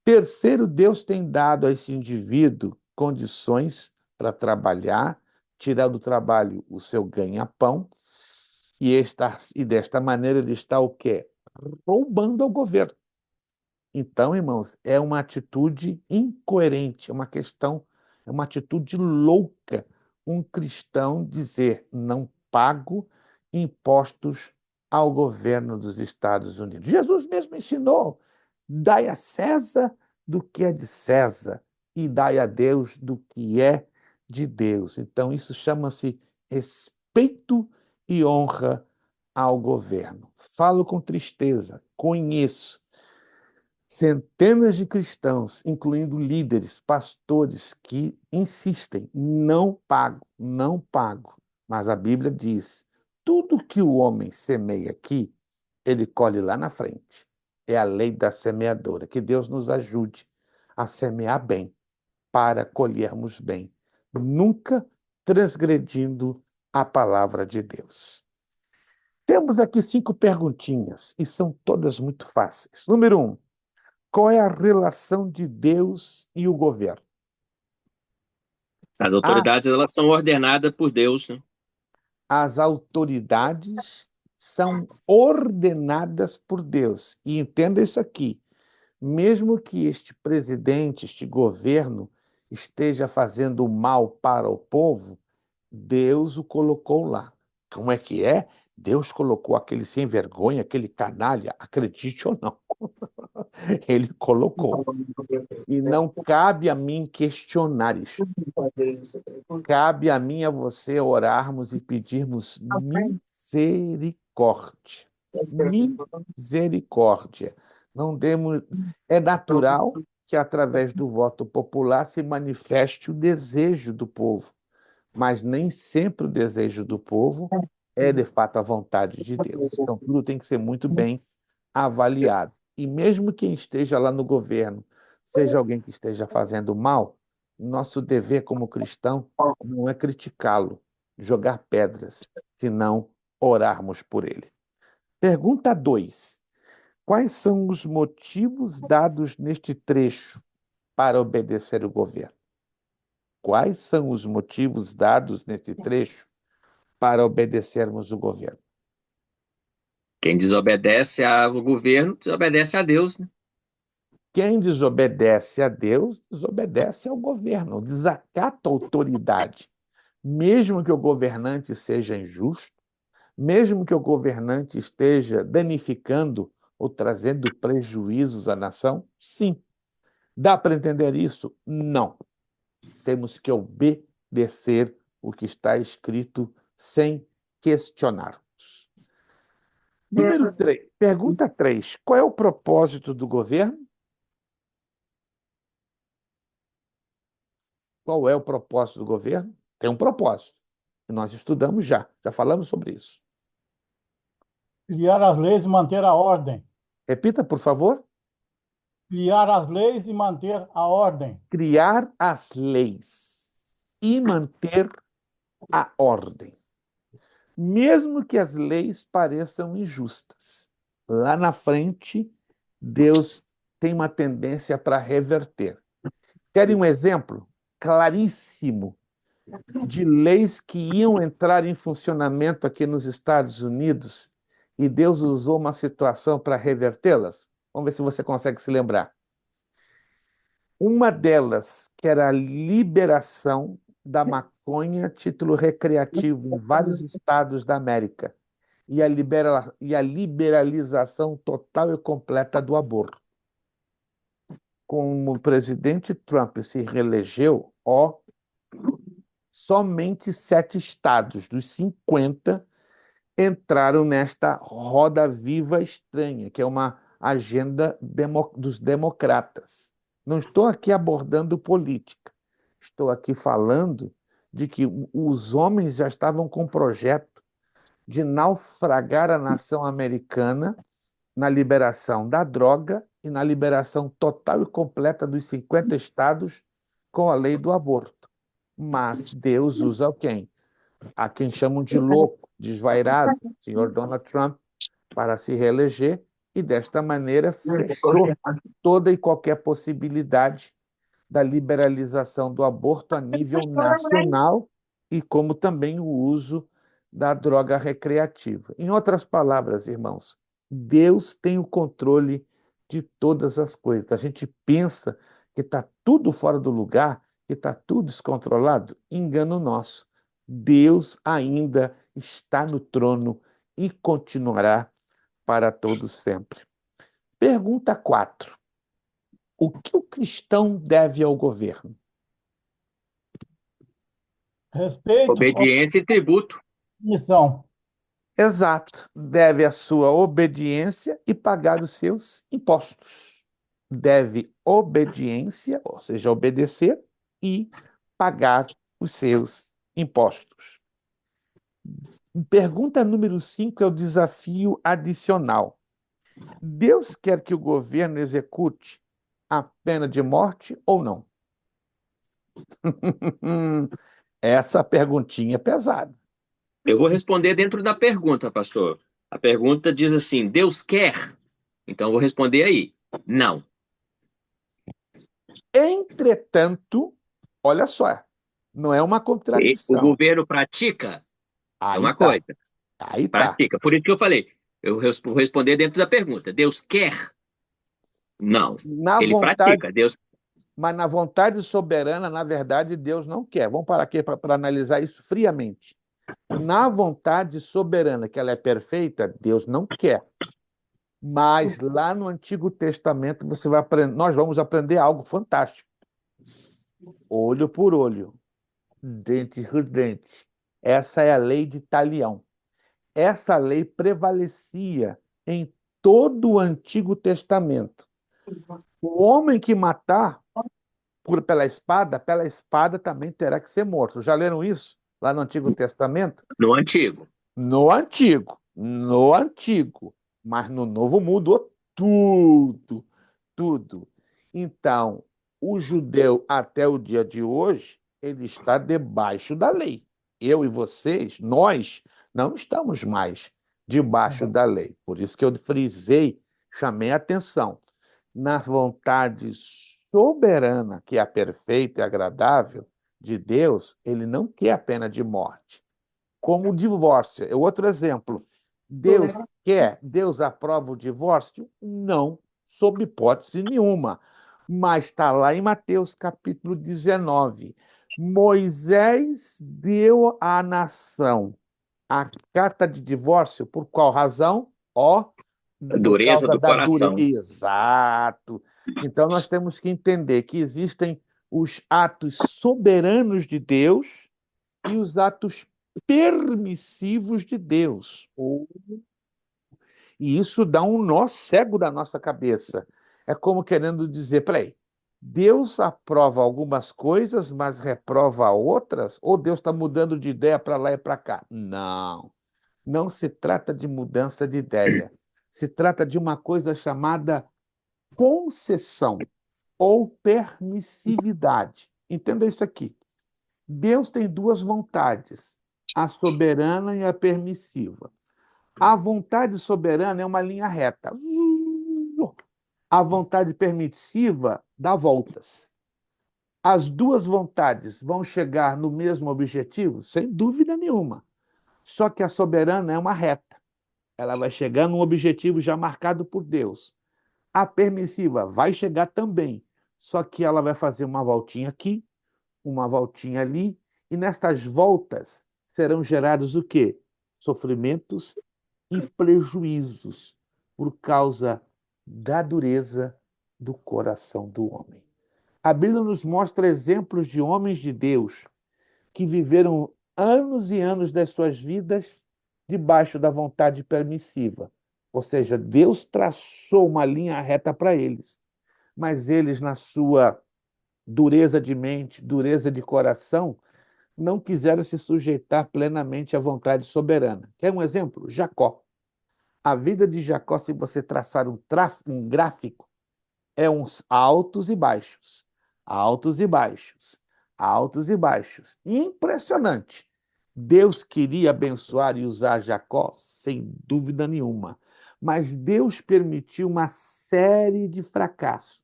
Terceiro, Deus tem dado a esse indivíduo condições para trabalhar, tirar do trabalho o seu ganha-pão, e desta maneira ele está o quê? Roubando ao governo. Então, irmãos, é uma atitude incoerente, é uma atitude louca um cristão dizer: não pago impostos ao governo dos Estados Unidos. Jesus mesmo ensinou: dai a César do que é de César e dai a Deus do que é de Deus. Então, isso chama-se respeito e honra ao governo. Falo com tristeza, conheço centenas de cristãos, incluindo líderes, pastores, que insistem: não pago, não pago. Mas a Bíblia diz: tudo que o homem semeia aqui, ele colhe lá na frente. É a lei da semeadora. Que Deus nos ajude a semear bem, para colhermos bem, nunca transgredindo a palavra de Deus. Temos aqui 5 perguntinhas, e são todas muito fáceis. Número 1. Qual é a relação de Deus e o governo? As autoridades, elas são ordenadas por Deus, né? As autoridades são ordenadas por Deus. E entenda isso aqui: mesmo que este presidente, este governo, esteja fazendo mal para o povo, Deus o colocou lá. Como é que é? Deus colocou aquele sem vergonha, aquele canalha, acredite ou não. Ele colocou. E não cabe a mim questionar isto. Cabe a mim e a você orarmos e pedirmos misericórdia. Misericórdia. Não demos... É natural que através do voto popular se manifeste o desejo do povo, mas nem sempre o desejo do povo é de fato a vontade de Deus. Então tudo tem que ser muito bem avaliado. E mesmo quem esteja lá no governo seja alguém que esteja fazendo mal, nosso dever como cristão não é criticá-lo, jogar pedras, senão orarmos por ele. Pergunta 2. Quais são os motivos dados neste trecho para obedecer o governo? Quais são os motivos dados neste trecho para obedecermos o governo? Quem desobedece ao governo, desobedece a Deus, né? Quem desobedece a Deus, desobedece ao governo, desacata a autoridade. Mesmo que o governante seja injusto, mesmo que o governante esteja danificando ou trazendo prejuízos à nação, sim. Dá para entender isso? Não. Temos que obedecer o que está escrito sem questionarmos. Número 3. Pergunta 3. Qual é o propósito do governo? Qual é o propósito do governo? Tem um propósito. E nós estudamos já falamos sobre isso. Criar as leis e manter a ordem. Repita, por favor. Criar as leis e manter a ordem. Criar as leis e manter a ordem. mesmo que as leis pareçam injustas. Lá na frente, Deus tem uma tendência para reverter. Querem um exemplo claríssimo de leis que iam entrar em funcionamento aqui nos Estados Unidos e Deus usou uma situação para revertê-las? Vamos ver se você consegue se lembrar. Uma delas, que era a liberação da maconha a título recreativo em vários estados da América e a liberalização total e completa do aborto. Como o presidente Trump se reelegeu, somente 7 estados dos 50 entraram nesta roda viva estranha, que é uma agenda dos democratas. Não estou aqui abordando política, estou aqui falando de que os homens já estavam com um projeto de naufragar a nação americana na liberação da droga e na liberação total e completa dos 50 estados com a lei do aborto. Mas Deus usa quem? A quem chamam de louco, desvairado, o senhor Donald Trump, para se reeleger e, desta maneira, fechou toda e qualquer possibilidade da liberalização do aborto a nível nacional e como também o uso da droga recreativa. Em outras palavras, irmãos, Deus tem o controle de todas as coisas. A gente pensa que está tudo fora do lugar, que está tudo descontrolado. Engano nosso. Deus ainda está no trono e continuará para todos sempre. Pergunta 4. O que o cristão deve ao governo? Respeito, Obediência e tributo. missão. Exato. Deve a sua obediência e pagar os seus impostos. Deve obediência, ou seja, obedecer e pagar os seus impostos. Pergunta número 5 é o desafio adicional. Deus quer que o governo execute a pena de morte ou não? Essa perguntinha é pesada. Eu vou responder dentro da pergunta, pastor. A pergunta diz assim: Deus quer? Então eu vou responder aí. Não. Entretanto, olha só, não é uma O contradição. governo pratica? É Aí uma tá, coisa. aí tá. Pratica. Por isso que eu falei. Eu vou responder dentro da pergunta. Deus quer? Não. Na Ele vontade, pratica. Deus. mas na vontade soberana, na verdade, Deus não quer. Vamos parar aqui para analisar isso friamente. Na vontade soberana, que ela é perfeita, Deus não quer. Mas lá no Antigo Testamento você vai aprender, nós vamos aprender algo fantástico. Olho por olho, dente por dente. Essa é a lei de Talião. Essa lei prevalecia em todo o Antigo Testamento. O homem que matar pela espada também terá que ser morto. Já leram isso lá no Antigo Testamento? No antigo. No Antigo, mas no Novo mudou tudo, tudo. Então, o judeu até o dia de hoje, ele está debaixo da lei. Eu e vocês, nós, não estamos mais debaixo da lei. Por isso que eu frisei, chamei a atenção. Na vontade soberana, que é a perfeita e agradável de Deus, ele não quer a pena de morte como o divórcio. É outro exemplo. Deus quer, Deus aprova o divórcio? Não, sob hipótese nenhuma. Mas está lá em Mateus capítulo 19. Moisés deu à nação a carta de divórcio, por qual razão? A Por dureza causa do da dureza. coração. Exato. Então nós temos que entender que existem os atos soberanos de Deus e os atos permissivos de Deus. E isso dá um nó cego da nossa cabeça. É como querendo dizer, peraí, Deus aprova algumas coisas, mas reprova outras? Ou Deus está mudando de ideia para lá e para cá? Não, não se trata de mudança de ideia. Se trata de uma coisa chamada concessão ou permissividade. Entenda isso aqui. Deus tem duas vontades. a soberana e a permissiva. A vontade soberana é uma linha reta. A vontade permissiva dá voltas. As duas vontades vão chegar no mesmo objetivo? Sem dúvida nenhuma. Só que a soberana é uma reta. Ela vai chegar num objetivo já marcado por Deus. A permissiva vai chegar também, só que ela vai fazer uma voltinha aqui, uma voltinha ali, e nestas voltas serão gerados o quê? Sofrimentos e prejuízos por causa da dureza do coração do homem. A Bíblia nos mostra exemplos de homens de Deus que viveram anos e anos das suas vidas debaixo da vontade permissiva. Ou seja, Deus traçou uma linha reta para eles, mas eles, na sua dureza de mente, dureza de coração, não quiseram se sujeitar plenamente à vontade soberana. Quer um exemplo? Jacó. A vida de Jacó, se você traçar um gráfico, é uns altos e baixos, altos e baixos, altos e baixos. Impressionante. Deus queria abençoar e usar Jacó, sem dúvida nenhuma, mas Deus permitiu uma série de fracassos,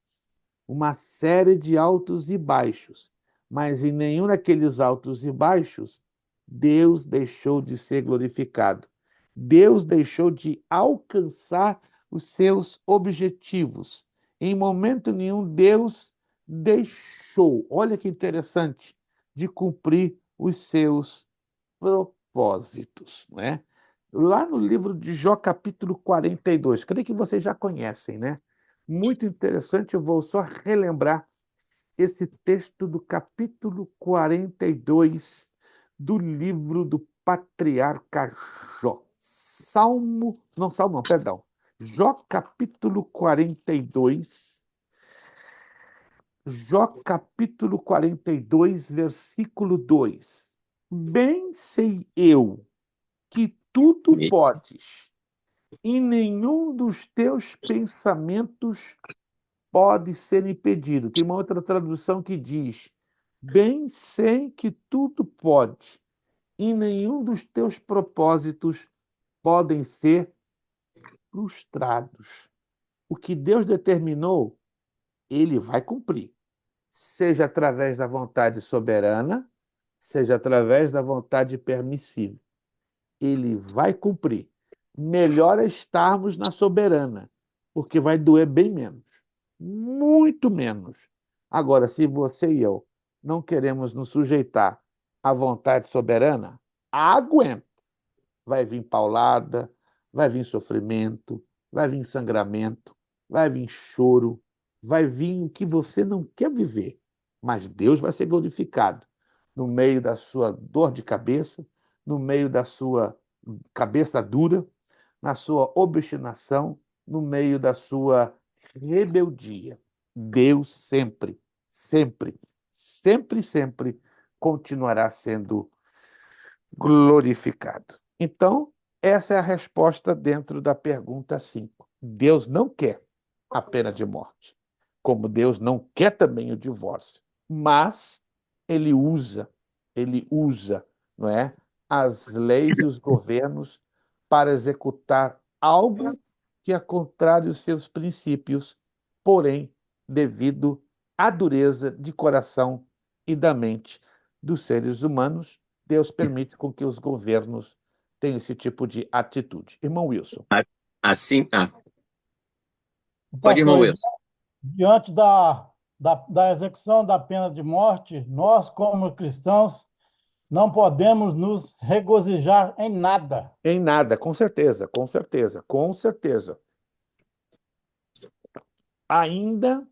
uma série de altos e baixos, mas em nenhum daqueles altos e baixos Deus deixou de ser glorificado. Deus deixou de alcançar os seus objetivos. Em momento nenhum Deus deixou, olha que interessante, de cumprir os seus propósitos, não é? Lá no livro de Jó, capítulo 42, creio que vocês já conhecem, né? Muito interessante, eu vou só relembrar esse texto do capítulo 42 do livro do patriarca Jó. Salmo não, perdão. Jó capítulo 42, Jó capítulo 42, versículo 2. Bem sei eu que tudo podes, e nenhum dos teus pensamentos pode ser impedido. Tem uma outra tradução que diz: bem sei que tudo pode, e nenhum dos teus propósitos podem ser frustrados. O que Deus determinou, ele vai cumprir, seja através da vontade soberana, seja através da vontade permissiva. Ele vai cumprir. Melhor é estarmos na soberana, porque vai doer bem menos, muito menos. Agora, se você e eu não queremos nos sujeitar à vontade soberana, aguenta. Vai vir paulada, vai vir sofrimento, vai vir sangramento, vai vir choro, vai vir o que você não quer viver. Mas Deus vai ser glorificado no meio da sua dor de cabeça, no meio da sua cabeça dura, na sua obstinação, no meio da sua rebeldia. Deus sempre, sempre, sempre, sempre continuará sendo glorificado. Então, essa é a resposta dentro da pergunta 5. Deus não quer a pena de morte, como Deus não quer também o divórcio, mas ele usa, não é, as leis e os governos para executar algo que é contrário aos seus princípios, porém, devido à dureza de coração e da mente dos seres humanos, Deus permite com que os governos tenham esse tipo de atitude. Irmão Wilson. Assim, pode ir, irmão Pastor, Wilson. diante da execução da pena de morte, nós, como cristãos, não podemos nos regozijar em nada. Em nada, com certeza, com certeza, com certeza. Ainda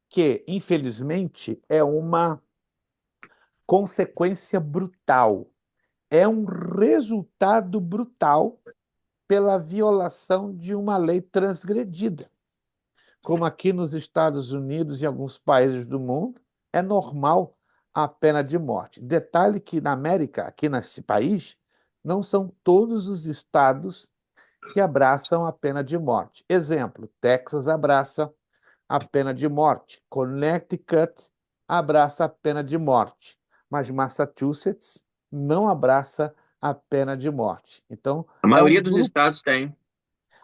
que, infelizmente, é uma consequência brutal, é um resultado brutal pela violação de uma lei transgredida. Como aqui nos Estados Unidos e em alguns países do mundo, é normal a pena de morte. Detalhe que na América, aqui nesse país, não são todos os estados que abraçam a pena de morte. Exemplo, Texas abraça a pena de morte, Connecticut abraça a pena de morte, mas Massachusetts não abraça a pena de morte. Então, A é um maioria dos grupo, estados tem.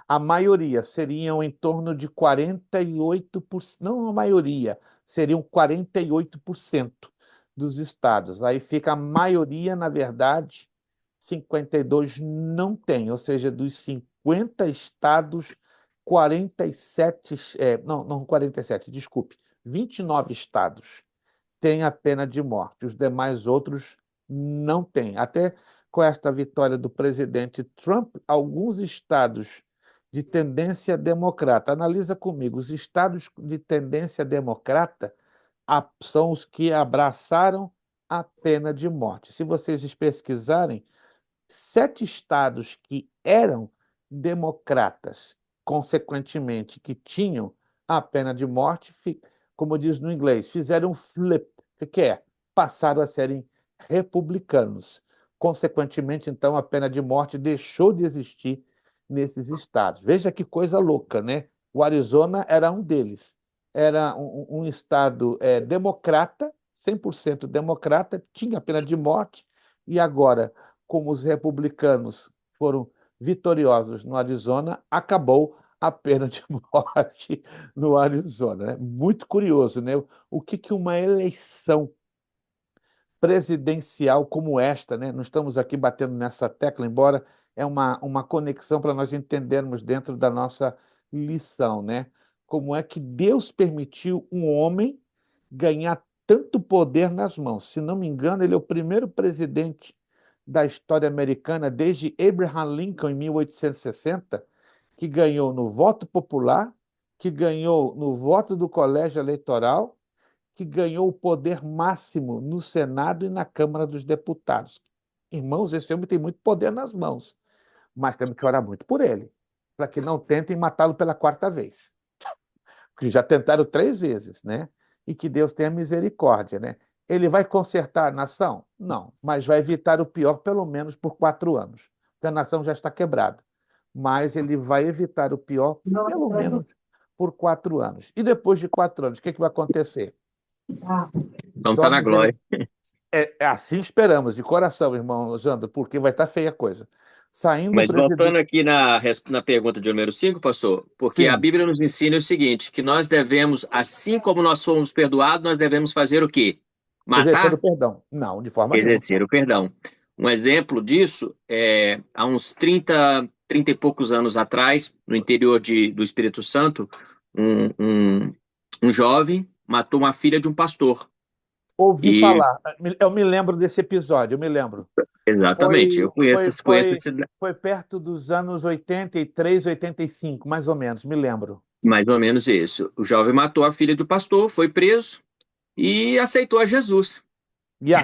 a maioria seriam em torno de 48%, não a maioria, seriam 48% dos estados. Aí fica a maioria, na verdade, 52 não tem, ou seja, dos 50 estados, 47, não, não 47, desculpe, 29 estados têm a pena de morte, os demais outros não têm. Até com esta vitória do presidente Trump, alguns estados de tendência democrata, analisa comigo, os estados de tendência democrata são os que abraçaram a pena de morte. Se vocês pesquisarem, 7 estados que eram democratas, consequentemente, que tinham a pena de morte, como diz no inglês, fizeram um flip. O que é? Passaram a serem republicanos. Consequentemente, então, a pena de morte deixou de existir nesses estados. Veja que coisa louca, né? O Arizona era um deles. Era um estado democrata, 100% democrata, tinha a pena de morte, e agora, como os republicanos foram vitoriosos no Arizona, acabou a pena de morte no Arizona, né? Muito curioso, né? O que que uma eleição presidencial como esta, né? Não estamos aqui batendo nessa tecla, embora é uma conexão para nós entendermos dentro da nossa lição, né? Como é que Deus permitiu um homem ganhar tanto poder nas mãos? Se não me engano, ele é o primeiro presidente da história americana desde Abraham Lincoln em 1860, que ganhou no voto popular, que ganhou no voto do colégio eleitoral, que ganhou o poder máximo no Senado e na Câmara dos Deputados. Irmãos, esse homem tem muito poder nas mãos, mas temos que orar muito por ele, para que não tentem matá-lo pela quarta vez. Porque já tentaram 3 vezes, né? E que Deus tenha misericórdia, né? Ele vai consertar a nação? Não, mas vai evitar o pior pelo menos por 4 anos, porque a nação já está quebrada. Mas ele vai evitar o pior pelo menos por 4 anos. E depois de 4 anos, o que que vai acontecer? Então tá Só na glória. assim esperamos, de coração, irmão Jandro, porque vai estar feia a coisa. Saindo o Mas voltando presidente. aqui na pergunta de número 5, pastor, porque a Sim, Bíblia nos ensina o seguinte, que nós devemos, assim como nós fomos perdoados, nós devemos fazer o quê? exercendo o Matar? perdão. Não, de forma nenhuma. Exercer o perdão. Um exemplo disso é, há uns 30 e poucos anos atrás, no interior do Espírito Santo, um, um, um jovem matou uma filha de um pastor. Ouvi E, falar, eu me lembro desse episódio, eu me lembro. exatamente, Foi, eu conheço, foi, conheço foi, esse, foi perto dos anos 83, 85, mais ou menos, me lembro. mais ou menos isso. O jovem matou a filha do pastor, foi preso e aceitou a Jesus.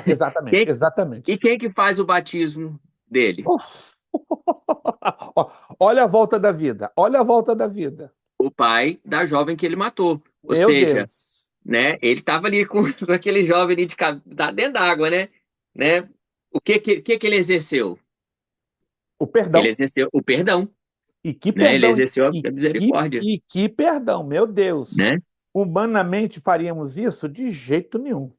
Exatamente, Quem- e exatamente. quem que faz o batismo dele? Uf. Olha a volta da vida, olha a volta da vida. O pai da jovem que ele matou. Ou Meu seja, Deus. né? Ele estava ali com aquele jovem ali tá dentro d'água, né? O que ele exerceu? O Ele perdão. exerceu o perdão, E que né? Ele perdão, exerceu e a misericórdia, que perdão, meu Deus. né? Humanamente faríamos isso? De jeito nenhum.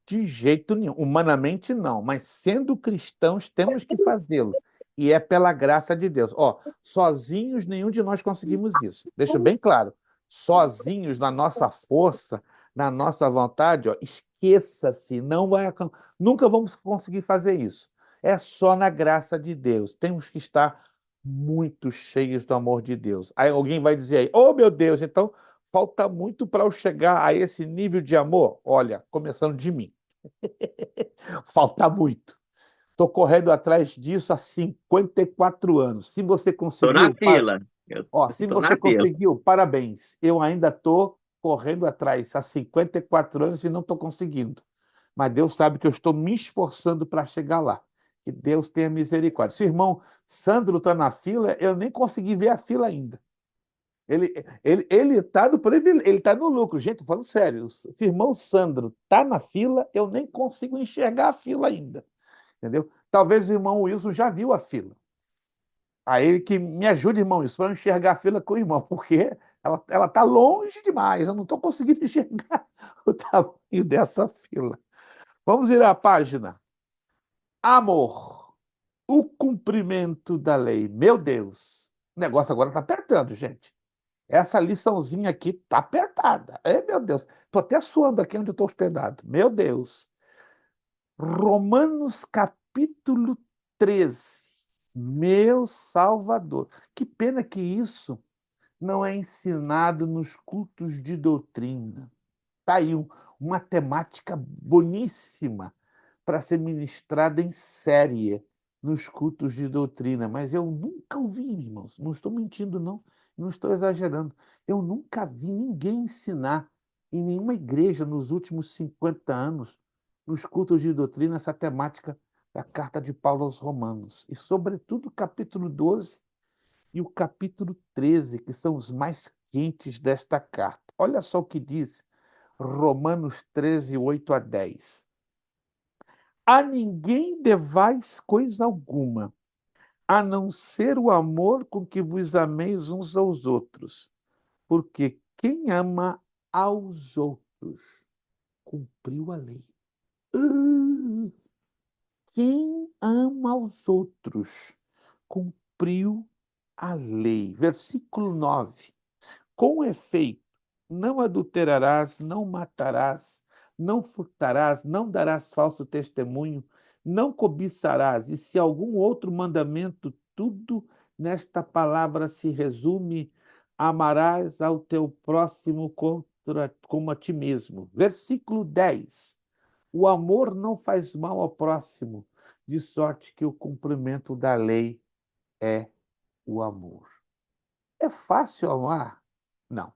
De jeito nenhum. Humanamente não, mas sendo cristãos temos que fazê-lo. E é pela graça de Deus. Ó, sozinhos nenhum de nós conseguimos isso. Deixa bem claro. Sozinhos na nossa força, na nossa vontade, ó, esqueça-se, não vai, nunca vamos conseguir fazer isso. É só na graça de Deus. Temos que estar muito cheios do amor de Deus. Aí alguém vai dizer aí, oh meu Deus, então falta muito para eu chegar a esse nível de amor? Olha, começando de mim. Falta muito. Estou correndo atrás disso há 54 anos. Se você Tô na conseguiu, fila. Eu se tô você na fila. conseguiu, parabéns. Eu ainda estou correndo atrás há 54 anos e não estou conseguindo. Mas Deus sabe que eu estou me esforçando para chegar lá. Que Deus tenha misericórdia. Se o irmão Sandro está na fila, eu nem consegui ver a fila ainda. Ele está no privilégio, ele está no lucro. Gente, tô falando sério. Se o irmão Sandro está na fila, eu nem consigo enxergar a fila ainda. Entendeu? Talvez o irmão Wilson já viu a fila. Aí que me ajude, irmão Wilson, para eu enxergar a fila com o irmão, porque ela está longe demais. Eu não estou conseguindo enxergar o tamanho dessa fila. Vamos virar a página. Amor. o cumprimento da lei. Meu Deus, o negócio agora está apertando, gente. Essa liçãozinha aqui tá apertada. Meu Deus, estou até suando aqui onde eu estou hospedado. Meu Deus. Romanos capítulo 13. Meu Salvador. Que pena que isso não é ensinado nos cultos de doutrina. Está aí uma temática boníssima para ser ministrada em série nos cultos de doutrina, mas eu nunca ouvi, irmãos, não estou mentindo, não, não estou exagerando. Eu nunca vi ninguém ensinar em nenhuma igreja nos últimos 50 anos, nos cultos de doutrina, essa temática da carta de Paulo aos Romanos, e sobretudo o capítulo 12 e o capítulo 13, que são os mais quentes desta carta. Olha só o que diz Romanos 13, 8 a 10. A ninguém devais coisa alguma, a não ser o amor com que vos ameis uns aos outros, porque quem ama aos outros cumpriu a lei. Uh, Quem ama aos outros cumpriu a lei. Versículo 9. Com efeito, não adulterarás, não matarás, não furtarás, não darás falso testemunho, não cobiçarás. E se algum outro mandamento, tudo nesta palavra se resume: amarás ao teu próximo como a ti mesmo. Versículo 10. O amor não faz mal ao próximo, de sorte que o cumprimento da lei é o amor. É fácil amar? Não.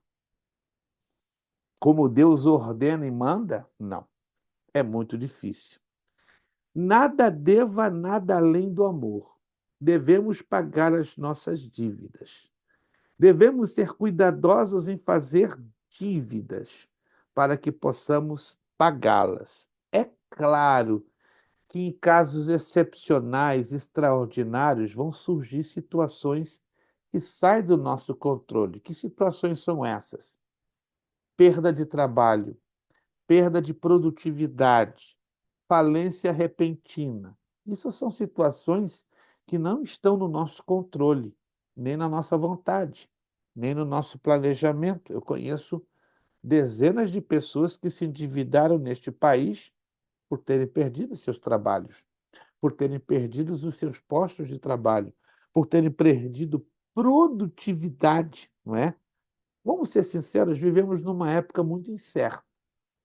Como Deus ordena e manda? Não. É muito difícil. Nada deva nada além do amor. Devemos pagar as nossas dívidas. Devemos ser cuidadosos em fazer dívidas para que possamos pagá-las. É claro que em casos excepcionais, extraordinários, vão surgir situações que saem do nosso controle. Que situações são essas? Perda de trabalho, perda de produtividade, falência repentina. Isso são situações que não estão no nosso controle, nem na nossa vontade, nem no nosso planejamento. Eu conheço dezenas de pessoas que se endividaram neste país por terem perdido seus trabalhos, por terem perdido os seus postos de trabalho, por terem perdido produtividade, não é? Vamos ser sinceros, vivemos numa época muito incerta,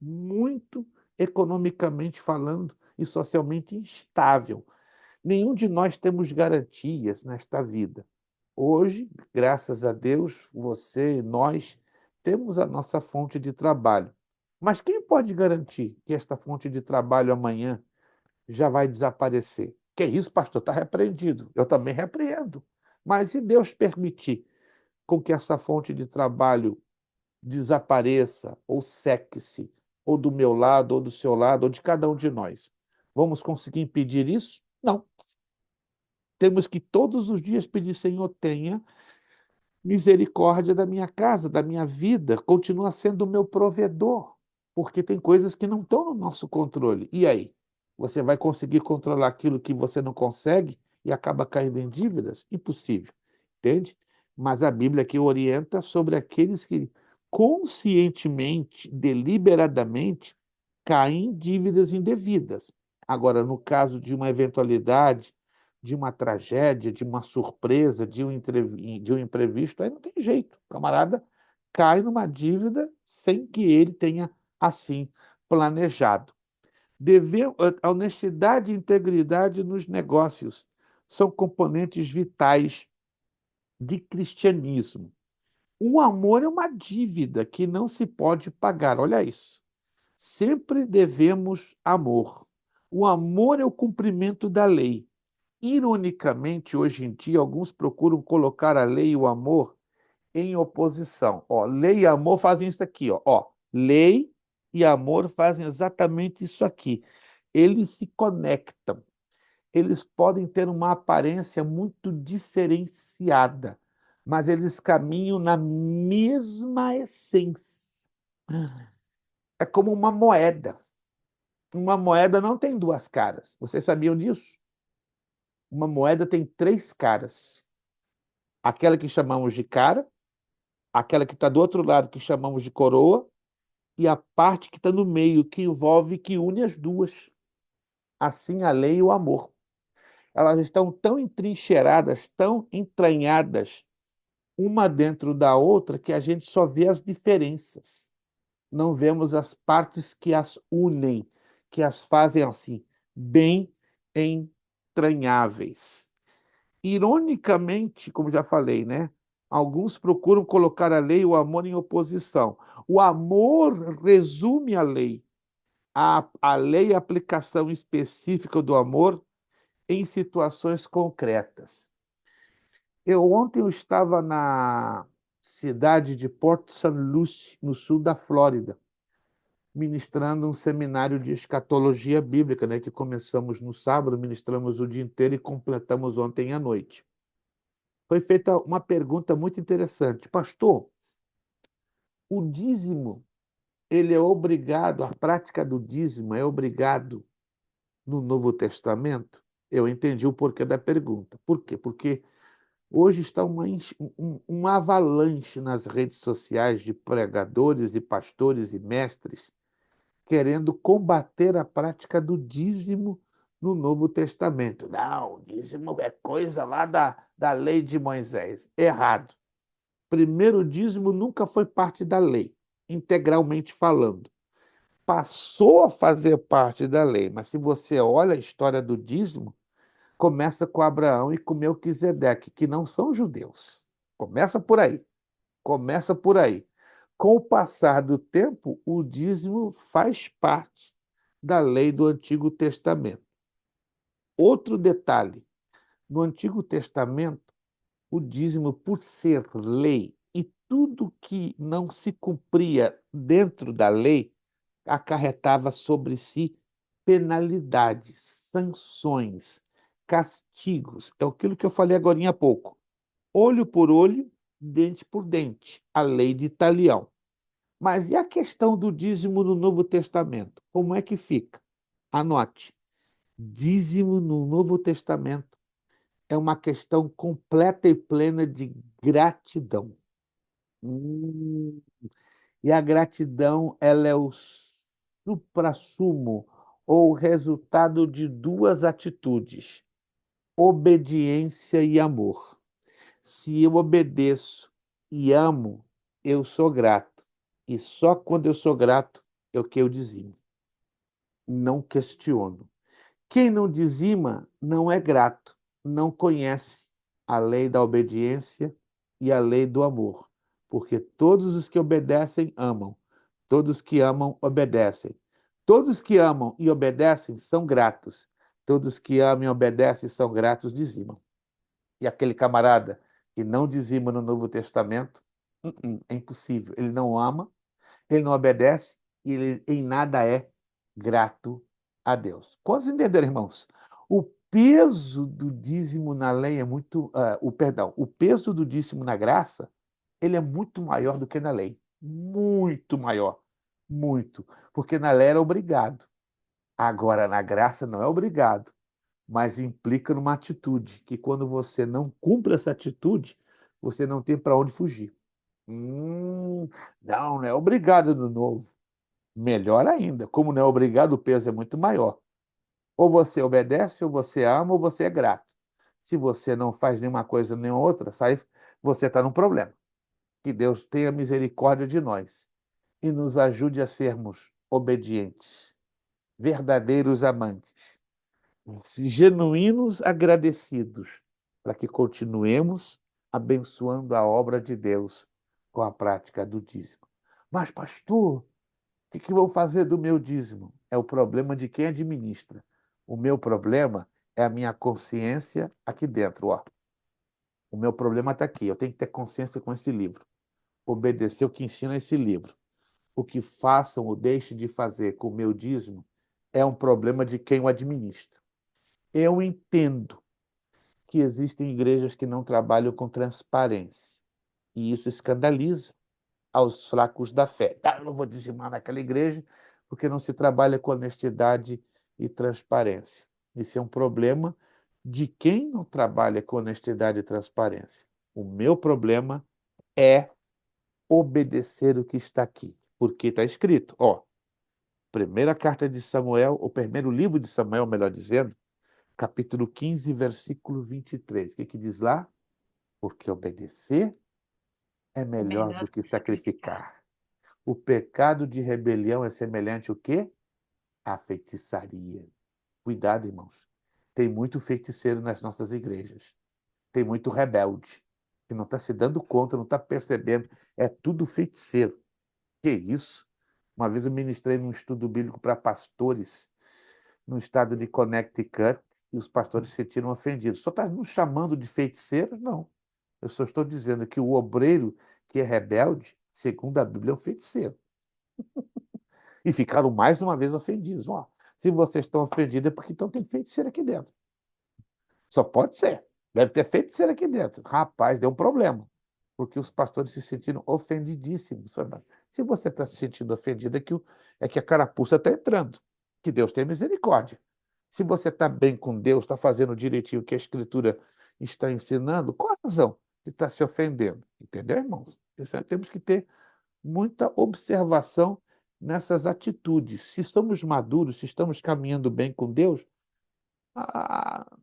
muito economicamente falando e socialmente instável. Nenhum de nós temos garantias nesta vida. Hoje, graças a Deus, você e nós temos a nossa fonte de trabalho. Mas quem pode garantir que esta fonte de trabalho amanhã já vai desaparecer? Que isso, pastor? Está repreendido. Eu também repreendo. Mas se Deus permitir com que essa fonte de trabalho desapareça ou seque-se, ou do meu lado, ou do seu lado, ou de cada um de nós. Vamos conseguir impedir isso? Não. Temos que todos os dias pedir, Senhor, tenha misericórdia da minha casa, da minha vida, continua sendo o meu provedor, porque tem coisas que não estão no nosso controle. E aí? Você vai conseguir controlar aquilo que você não consegue e acaba caindo em dívidas? Impossível, entende? Mas a Bíblia aqui orienta sobre aqueles que conscientemente, deliberadamente, caem em dívidas indevidas. Agora, no caso de uma eventualidade, de uma tragédia, de uma surpresa, de um imprevisto, aí não tem jeito. O camarada cai numa dívida sem que ele tenha assim planejado. A honestidade e integridade nos negócios são componentes vitais de cristianismo. O amor é uma dívida que não se pode pagar. Olha isso. Sempre devemos amor. O amor é o cumprimento da lei. Ironicamente, hoje em dia, alguns procuram colocar a lei e o amor em oposição. Ó, lei e amor fazem isso aqui. Ó, lei e amor fazem exatamente isso aqui. Eles se conectam. Eles podem ter uma aparência muito diferenciada, mas eles caminham na mesma essência. É como uma moeda. Uma moeda não tem duas caras. Vocês sabiam disso? Uma moeda tem três caras. Aquela que chamamos de cara, aquela que está do outro lado, que chamamos de coroa, e a parte que está no meio, que envolve, que une as duas. Assim a lei e o amor. Elas estão tão entrincheiradas, tão entranhadas, uma dentro da outra, que a gente só vê as diferenças. Não vemos as partes que as unem, que as fazem assim, bem entranháveis. Ironicamente, como já falei, né? Alguns procuram colocar a lei e o amor em oposição. O amor resume a lei. A lei é a aplicação específica do amor em situações concretas. Ontem eu estava na cidade de Port St. Lucie, no sul da Flórida, ministrando um seminário de escatologia bíblica, né, que começamos no sábado, ministramos o dia inteiro e completamos ontem à noite. Foi feita uma pergunta muito interessante. Pastor, o dízimo, ele é obrigado, a prática do dízimo é obrigado no Novo Testamento? Eu entendi o porquê da pergunta. Por quê? Porque hoje está uma avalanche nas redes sociais de pregadores e pastores e mestres querendo combater a prática do dízimo no Novo Testamento. Não, o dízimo é coisa lá da lei de Moisés. Errado. Primeiro, o dízimo nunca foi parte da lei, integralmente falando. Passou a fazer parte da lei, mas se você olha a história do dízimo, começa com Abraão e com Melquisedeque, que não são judeus. Começa por aí. Começa por aí. Com o passar do tempo, o dízimo faz parte da lei do Antigo Testamento. Outro detalhe: no Antigo Testamento, o dízimo, por ser lei, e tudo que não se cumpria dentro da lei, acarretava sobre si penalidades, sanções, castigos. É aquilo que eu falei agora há pouco. Olho por olho, dente por dente, a lei de Italião. Mas e a questão do dízimo no Novo Testamento? Como é que fica? Anote. Dízimo no Novo Testamento é uma questão completa e plena de gratidão. Hum, E a gratidão, ela é o suprassumo ou o resultado de duas atitudes: obediência e amor. Se eu obedeço e amo, eu sou grato. E só quando eu sou grato é o que eu dizimo. Não questiono. Quem não dizima não é grato, não conhece a lei da obediência e a lei do amor. Porque todos os que obedecem amam, todos que amam obedecem. Todos que amam e obedecem são gratos. Todos que amam e obedecem são gratos, dizimam. E aquele camarada que não dizima no Novo Testamento, é impossível. Ele não ama, ele não obedece e ele em nada é grato a Deus. Quantos entenderam, irmãos? O peso do dízimo na lei é muito, o peso do dízimo na graça, ele é muito maior do que na lei. Muito maior. Muito. Porque na lei era obrigado. Agora, na graça não é obrigado, mas implica numa atitude, que quando você não cumpre essa atitude, você não tem para onde fugir. Não, não é obrigado no novo. Melhor ainda, como não é obrigado, o peso é muito maior. Ou você obedece, ou você ama, ou você é grato. Se você não faz nenhuma coisa nem outra, você está num problema. Que Deus tenha misericórdia de nós e nos ajude a sermos obedientes, verdadeiros amantes, genuínos agradecidos, para que continuemos abençoando a obra de Deus com a prática do dízimo. Mas, pastor, o que eu vou fazer do meu dízimo? É o problema de quem administra. O meu problema é a minha consciência aqui dentro. Ó. O meu problema está aqui. Eu tenho que ter consciência com esse livro. Obedecer o que ensina esse livro. O que façam ou deixem de fazer com o meu dízimo é um problema de quem o administra. Eu entendo que existem igrejas que não trabalham com transparência. E isso escandaliza aos fracos da fé. Eu não vou dizimar naquela igreja porque não se trabalha com honestidade e transparência. Isso é um problema de quem não trabalha com honestidade e transparência. O meu problema é obedecer o que está aqui, porque está escrito, ó, primeira carta de Samuel, o primeiro livro de Samuel, melhor dizendo, capítulo 15, versículo 23. O que que diz lá? Porque obedecer é melhor Melhor do do que que sacrificar. sacrificar. O pecado de rebelião é semelhante ao quê? À feitiçaria. Cuidado, irmãos. Tem muito feiticeiro nas nossas igrejas. Tem muito rebelde que não está se dando conta, não está percebendo. É tudo feiticeiro. Que isso? Uma vez eu ministrei num estudo bíblico para pastores no estado de Connecticut e os pastores se sentiram ofendidos. Só está nos chamando de feiticeiros? Não. Eu só estou dizendo que o obreiro que é rebelde, segundo a Bíblia, é um feiticeiro. E ficaram mais uma vez ofendidos. Ó, se vocês estão ofendidos é porque então tem feiticeiro aqui dentro. Só pode ser. Deve ter feiticeiro aqui dentro. Rapaz, deu um problema. Porque os pastores se sentiram ofendidíssimos. Se você está se sentindo ofendido, é que a carapuça está entrando. Que Deus tenha misericórdia. Se você está bem com Deus, está fazendo direitinho o que a Escritura está ensinando, qual a razão de estar se ofendendo? Entendeu, irmãos? Temos que ter muita observação nessas atitudes. Se estamos maduros, se estamos caminhando bem com Deus,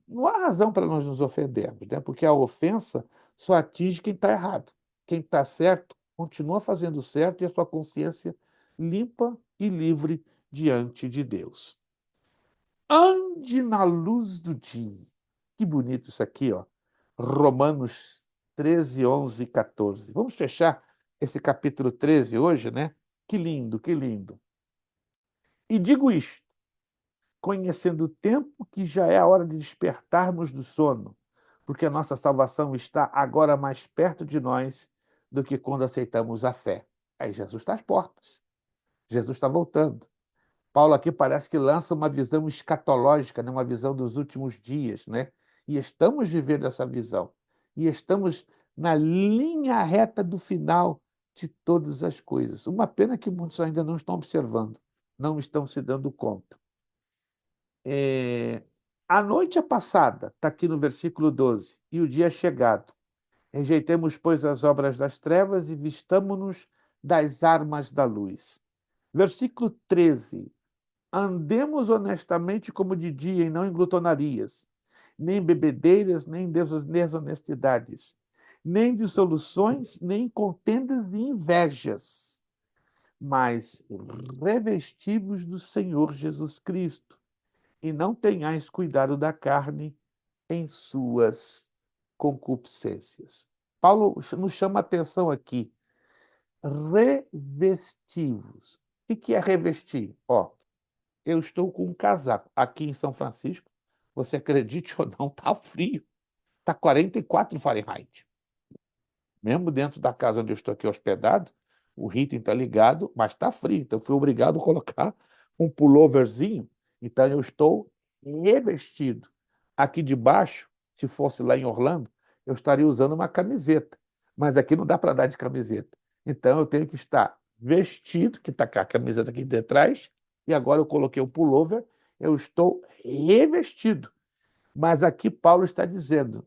não há razão para nós nos ofendermos, né? Porque a ofensa só atinge quem está errado. Quem está certo continua fazendo certo e a sua consciência limpa e livre diante de Deus. Ande na luz do dia. Que bonito isso aqui, ó. Romanos 13, 11 e 14. Vamos fechar esse capítulo 13 hoje, né? Que lindo, que lindo. E digo isto, conhecendo o tempo que já é a hora de despertarmos do sono, porque a nossa salvação está agora mais perto de nós do que quando aceitamos a fé. Aí Jesus está às portas. Jesus está voltando. Paulo aqui parece que lança uma visão escatológica, né? Uma visão dos últimos dias, né? E estamos vivendo essa visão. E estamos na linha reta do final de todas as coisas. Uma pena que muitos ainda não estão observando, não estão se dando conta. A noite é passada, está aqui no versículo 12, e o dia é chegado. Rejeitemos, pois, as obras das trevas e vistamo-nos das armas da luz. Versículo 13. Andemos honestamente como de dia e não em glutonarias, nem em bebedeiras, nem em desonestidades, nem em dissoluções, nem em contendas e invejas, mas revestivos do Senhor Jesus Cristo, e não tenhais cuidado da carne em suas concupiscências. Paulo nos chama a atenção aqui. Revestivos. O que é revestir? Ó, eu estou com um casaco aqui em São Francisco. Você acredite ou não, tá frio. Tá 44 Fahrenheit. Mesmo dentro da casa onde eu estou aqui hospedado, o heating está ligado, mas está frio. Então, eu fui obrigado a colocar um pulloverzinho. Então, eu estou revestido. Aqui debaixo, se fosse lá em Orlando, eu estaria usando uma camiseta. Mas aqui não dá para andar de camiseta. Então, eu tenho que estar vestido, que está com a camiseta aqui de trás, e agora eu coloquei o pullover, eu estou revestido. Mas aqui Paulo está dizendo,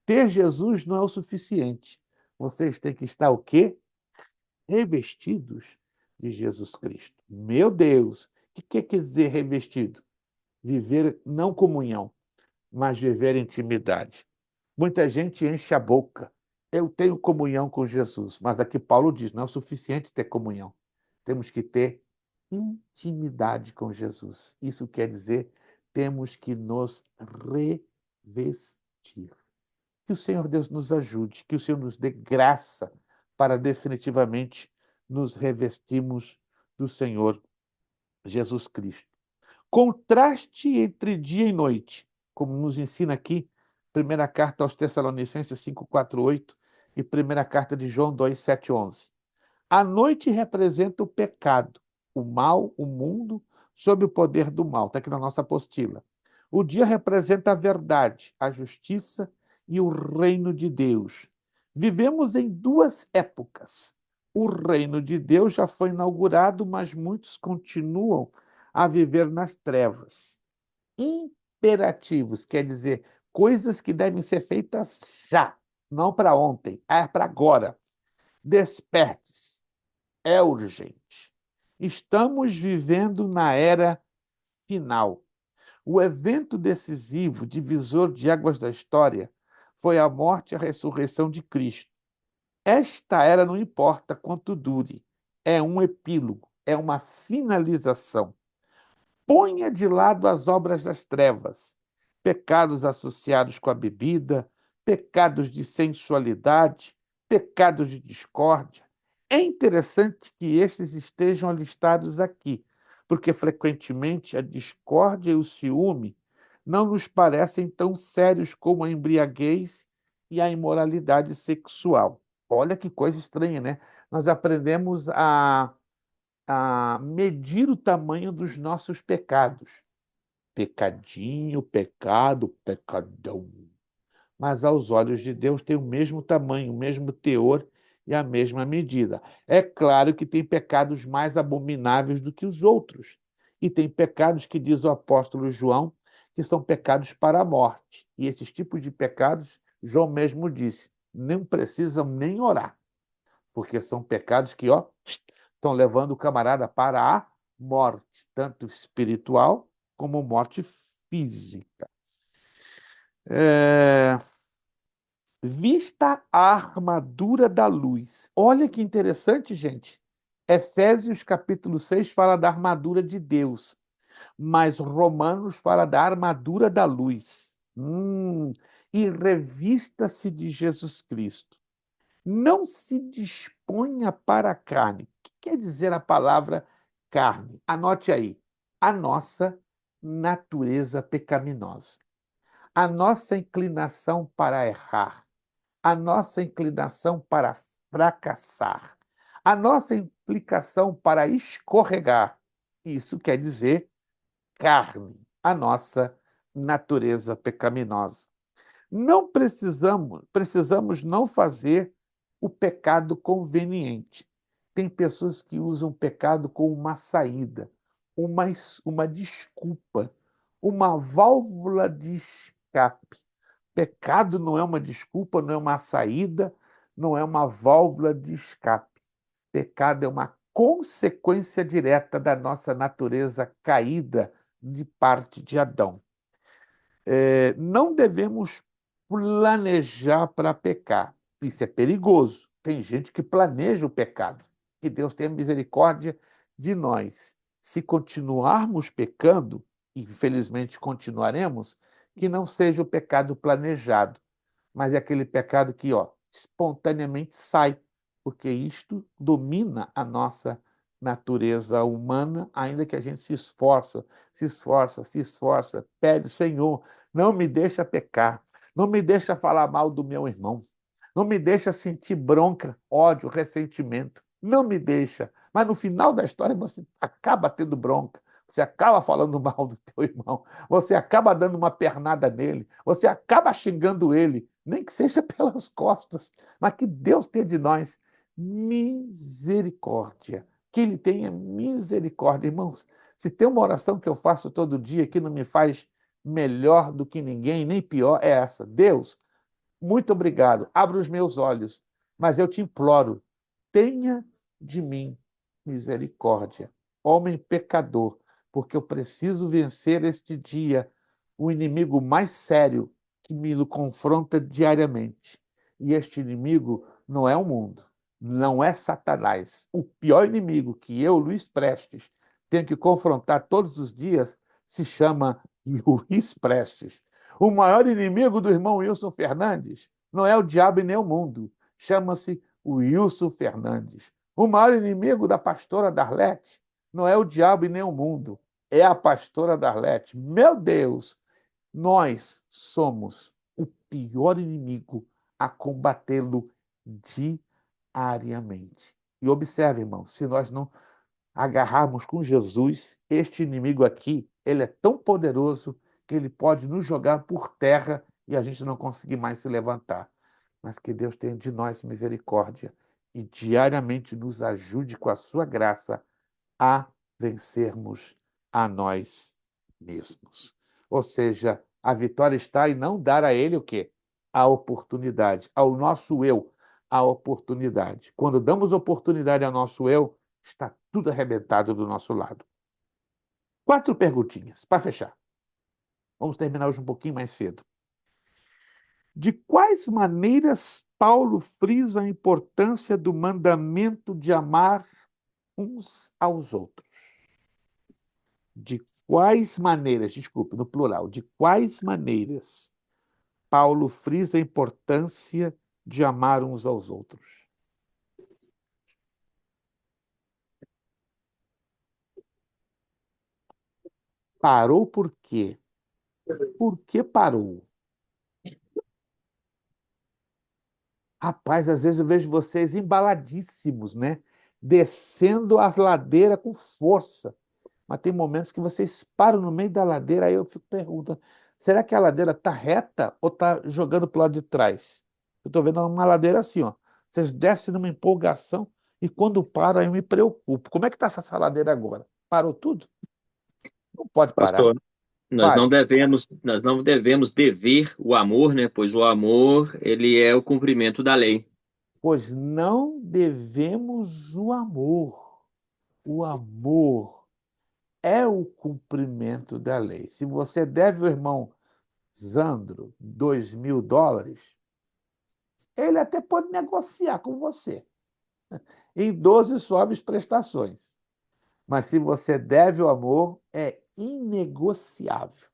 ter Jesus não é o suficiente. Vocês têm que estar o quê? Revestidos de Jesus Cristo. Meu Deus, o que quer dizer revestido? Viver não comunhão, mas viver intimidade. Muita gente enche a boca. Eu tenho comunhão com Jesus, mas aqui Paulo diz, não é o suficiente ter comunhão. Temos que ter intimidade com Jesus. Isso quer dizer, temos que nos revestir. Que o Senhor Deus nos ajude, que o Senhor nos dê graça para definitivamente nos revestirmos do Senhor Jesus Cristo. Contraste entre dia e noite, como nos ensina aqui, primeira carta aos Tessalonicenses 5:4-8 e primeira carta de João 2:7-11. A noite representa o pecado, o mal, o mundo, sob o poder do mal. Está aqui na nossa apostila. O dia representa a verdade, a justiça e o reino de Deus. Vivemos em duas épocas. O reino de Deus já foi inaugurado, mas muitos continuam a viver nas trevas. imperativos, quer dizer, coisas que devem ser feitas já, não para ontem, é para agora. Desperte-se, é urgente. Estamos vivendo na era final. O evento decisivo, divisor de águas da história, foi a morte e a ressurreição de Cristo. Esta era não importa quanto dure, é um epílogo, é uma finalização. Ponha de lado as obras das trevas, pecados associados com a bebida, pecados de sensualidade, pecados de discórdia. É interessante que estes estejam listados aqui, porque frequentemente a discórdia e o ciúme não nos parecem tão sérios como a embriaguez e a imoralidade sexual. Olha que coisa estranha, né? Nós aprendemos a medir o tamanho dos nossos pecados. Pecadinho, pecado, pecadão. Mas aos olhos de Deus tem o mesmo tamanho, o mesmo teor e a mesma medida. É claro que tem pecados mais abomináveis do que os outros. E tem pecados que diz o apóstolo João, que são pecados para a morte. E esses tipos de pecados, João mesmo disse, não precisam nem orar, porque são pecados que, ó, estão levando o camarada para a morte, tanto espiritual como morte física. Vista a armadura da luz. Olha que interessante, gente. Efésios capítulo 6 fala da armadura de Deus, mas Romanos fala da armadura da luz. E revista-se de Jesus Cristo. Não se disponha para a carne. O que quer dizer a palavra carne? Anote aí. A nossa natureza pecaminosa, a nossa inclinação para errar, a nossa inclinação para fracassar, a nossa implicação para escorregar. Isso quer dizer carne, a nossa natureza pecaminosa. Não precisamos não fazer o pecado conveniente. Tem pessoas que usam o pecado como uma saída, uma desculpa, uma válvula de escape. Pecado não é uma desculpa, não é uma saída, não é uma válvula de escape. Pecado é uma consequência direta da nossa natureza caída de parte de Adão. Não devemos planejar para pecar. Isso é perigoso. Tem gente que planeja o pecado. Que Deus tenha misericórdia de nós. Se continuarmos pecando, infelizmente continuaremos, que não seja o pecado planejado, mas é aquele pecado que, ó, espontaneamente sai, porque isto domina a nossa natureza humana, ainda que a gente se esforça, pede, Senhor, não me deixa pecar, não me deixa falar mal do meu irmão, não me deixa sentir bronca, ódio, ressentimento, não me deixa. Mas no final da história você acaba tendo bronca, você acaba falando mal do teu irmão, você acaba dando uma pernada nele, você acaba xingando ele, nem que seja pelas costas, mas que Deus tenha de nós misericórdia, que Ele tenha misericórdia. Irmãos, se tem uma oração que eu faço todo dia que não me faz melhor do que ninguém, nem pior, é essa. Deus, muito obrigado, abra os meus olhos, mas eu te imploro, tenha de mim misericórdia, homem pecador, porque eu preciso vencer este dia o inimigo mais sério que me confronta diariamente. E este inimigo não é o mundo, não é Satanás. O pior inimigo que eu, Luiz Prestes, tenho que confrontar todos os dias se chama Luiz Prestes. O maior inimigo do irmão Wilson Fernandes não é o diabo e nem o mundo, chama-se Wilson Fernandes. O maior inimigo da pastora Darlete não é o diabo e nem o mundo, é a pastora Darlete. Meu Deus, nós somos o pior inimigo a combatê-lo diariamente. E observe, irmão, se nós não agarrarmos com Jesus, este inimigo aqui, ele é tão poderoso que ele pode nos jogar por terra e a gente não conseguir mais se levantar. Mas que Deus tenha de nós misericórdia e diariamente nos ajude com a sua graça a vencermos a nós mesmos. Ou seja, a vitória está em não dar a ele o quê? A oportunidade, ao nosso eu, a oportunidade. Quando damos oportunidade ao nosso eu, está tudo arrebentado do nosso lado. 4 perguntinhas, para fechar. Vamos terminar hoje um pouquinho mais cedo. De quais maneiras Paulo frisa a importância do mandamento de amar uns aos outros? De quais maneiras, desculpe, no plural, de quais maneiras Paulo frisa a importância de amar uns aos outros? Parou por quê? Por que parou? Rapaz, às vezes eu vejo vocês embaladíssimos, né? Descendo a ladeira com força. Mas tem momentos que vocês param no meio da ladeira, aí eu fico perguntando, será que a ladeira está reta ou está jogando para o lado de trás? Eu estou vendo uma ladeira assim, ó. Vocês descem numa empolgação e quando param, aí eu me preocupo. Como é que está essa ladeira agora? Parou tudo? Não pode parar. Pastor, Fale. nós não devemos dever o amor, né? Pois o amor, ele é o cumprimento da lei. Pois não devemos o amor. O amor é o cumprimento da lei. Se você deve ao irmão Zandro $2.000, ele até pode negociar com você em 12 suaves prestações. Mas se você deve o amor, é inegociável,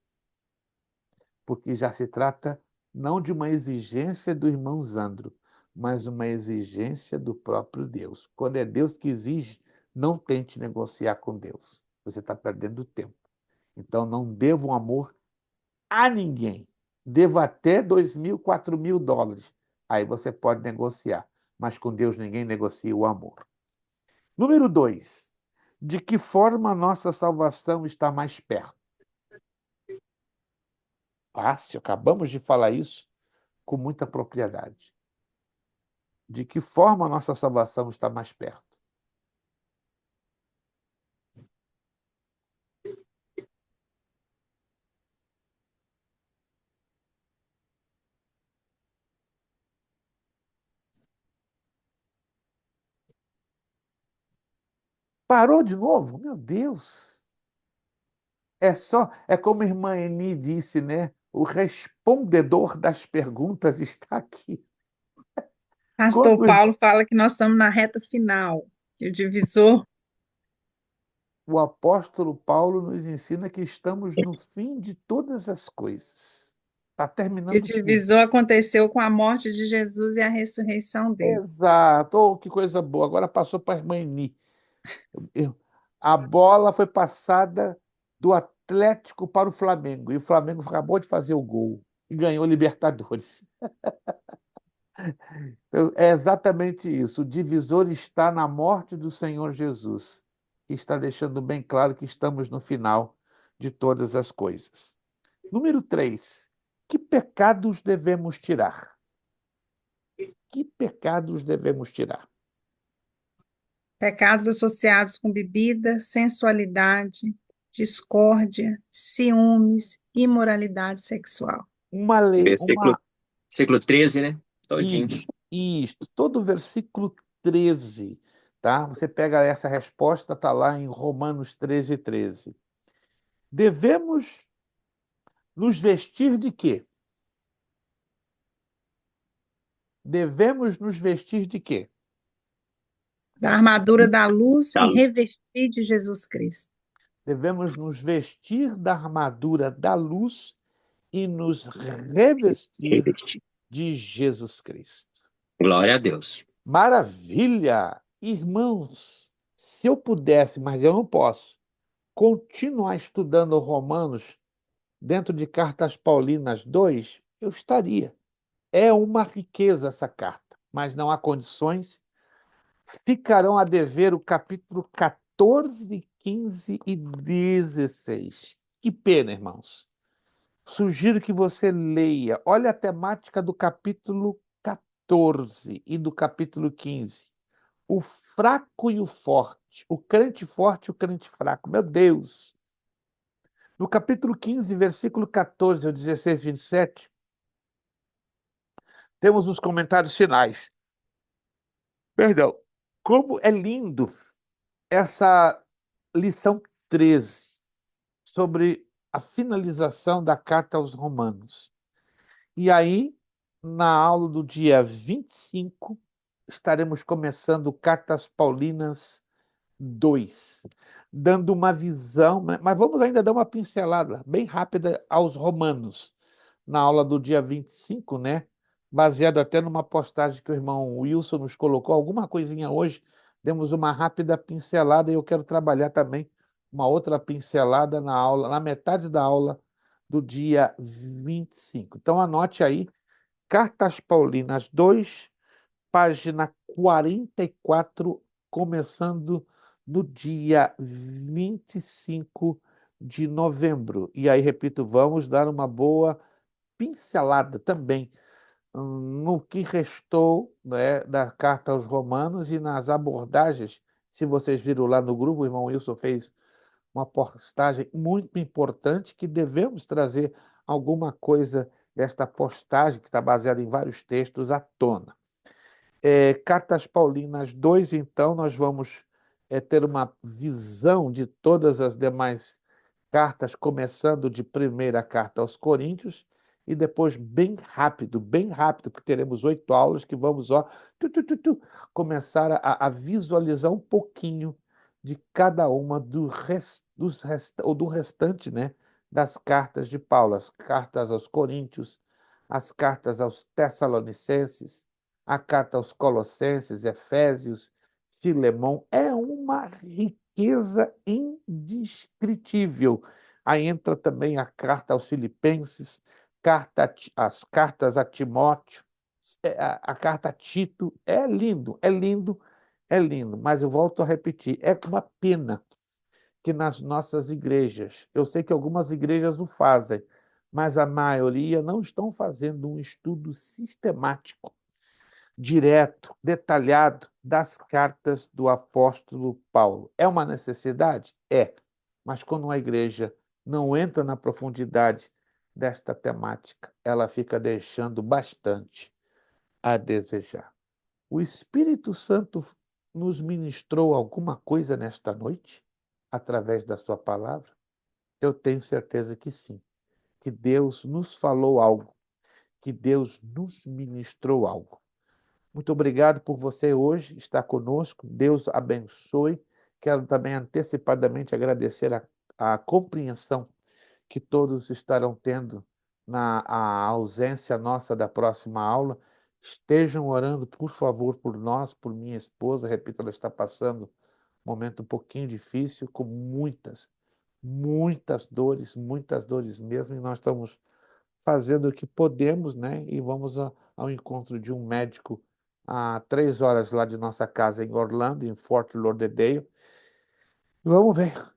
porque já se trata não de uma exigência do irmão Zandro, mas uma exigência do próprio Deus. Quando é Deus que exige, não tente negociar com Deus. Você está perdendo tempo. Então, não devo um amor a ninguém. Devo até $2.000, $4.000. Aí você pode negociar. Mas com Deus ninguém negocia o amor. Número 2. De que forma a nossa salvação está mais perto? Fácil, acabamos de falar isso com muita propriedade. De que forma a nossa salvação está mais perto? Parou de novo? Meu Deus! É como a irmã Eni disse, né? O respondedor das perguntas está aqui. Pastor Quando Paulo fala que nós estamos na reta final, que o divisor, o apóstolo Paulo nos ensina que estamos no fim de todas as coisas. Está que o terminando tudo. divisor aconteceu com a morte de Jesus e a ressurreição dele. Exato. Oh, que coisa boa. Agora passou para a irmã Eni. Eu- A bola foi passada do Atlético para o Flamengo. E o Flamengo acabou de fazer o gol e ganhou o Libertadores. Então, é exatamente isso. O divisor está na morte do Senhor Jesus, que está deixando bem claro que estamos no final de todas as coisas. Número 3. Que pecados devemos tirar? Que pecados devemos tirar? Pecados associados com bebida, sensualidade, discórdia, ciúmes, imoralidade sexual. Uma lei, Versículo, versículo 13, né? Todinho. isto, todo o versículo 13, tá? Você pega essa resposta, está lá em Romanos 13:13. Devemos nos vestir de quê? Devemos nos vestir de quê? Da armadura da luz e Tá. revestir de Jesus Cristo. Devemos nos vestir da armadura da luz e nos revestir de Jesus Cristo. Glória a Deus. Maravilha! Irmãos, se eu pudesse, mas eu não posso, continuar estudando Romanos dentro de Cartas Paulinas 2, eu estaria. É uma riqueza essa carta, mas não há condições. Ficarão a dever o capítulo 14, 15 e 16. Que pena, irmãos. Sugiro que você leia. Olha a temática do capítulo 14 e do capítulo 15. O fraco e o forte. O crente forte e o crente fraco. Meu Deus! No capítulo 15, versículo 14 ao 16, 27, temos os comentários finais. Perdão. Como é lindo essa lição 13 sobre a finalização da carta aos Romanos. E aí, na aula do dia 25, estaremos começando Cartas Paulinas 2, dando uma visão, né? Mas vamos ainda dar uma pincelada bem rápida aos Romanos, na aula do dia 25, né? Baseado até numa postagem que o irmão Wilson nos colocou, alguma coisinha hoje, demos uma rápida pincelada e eu quero trabalhar também uma outra pincelada na aula, na metade da aula do dia 25. Então anote aí, Cartas Paulinas 2, página 44, começando no dia 25 de novembro. E aí, repito, vamos dar uma boa pincelada também no que restou, né, da carta aos Romanos e nas abordagens. Se vocês viram lá no grupo, o irmão Wilson fez uma postagem muito importante que devemos trazer alguma coisa desta postagem, que está baseada em vários textos, à tona. Cartas Paulinas 2, então, nós vamos ter uma visão de todas as demais cartas, começando de primeira carta aos Coríntios, e depois bem rápido, porque teremos 8 aulas que vamos, ó, começar a visualizar um pouquinho de cada uma do restante, né, das cartas de Paulo, as cartas aos Coríntios, as cartas aos Tessalonicenses, a carta aos Colossenses, Efésios, Filemão. É uma riqueza indescritível. Aí entra também a carta aos Filipenses, as cartas a Timóteo, a carta a Tito. É lindo, é lindo, é lindo. Mas eu volto a repetir, é uma pena que nas nossas igrejas, eu sei que algumas igrejas o fazem, mas a maioria não estão fazendo um estudo sistemático, direto, detalhado das cartas do apóstolo Paulo. É uma necessidade? É. Mas quando uma igreja não entra na profundidade desta temática, ela fica deixando bastante a desejar. O Espírito Santo nos ministrou alguma coisa nesta noite, através da sua palavra? Eu tenho certeza que sim. Que Deus nos falou algo, que Deus nos ministrou algo. Muito obrigado por você hoje estar conosco. Deus abençoe. Quero também antecipadamente agradecer a compreensão que todos estarão tendo na a ausência nossa da próxima aula. Estejam orando, por favor, por nós, por minha esposa. Repito, ela está passando um momento um pouquinho difícil, com muitas dores mesmo, e nós estamos fazendo o que podemos, né? E vamos ao encontro de um médico a 3 horas lá de nossa casa em Orlando, em Fort Lauderdale. Vamos ver.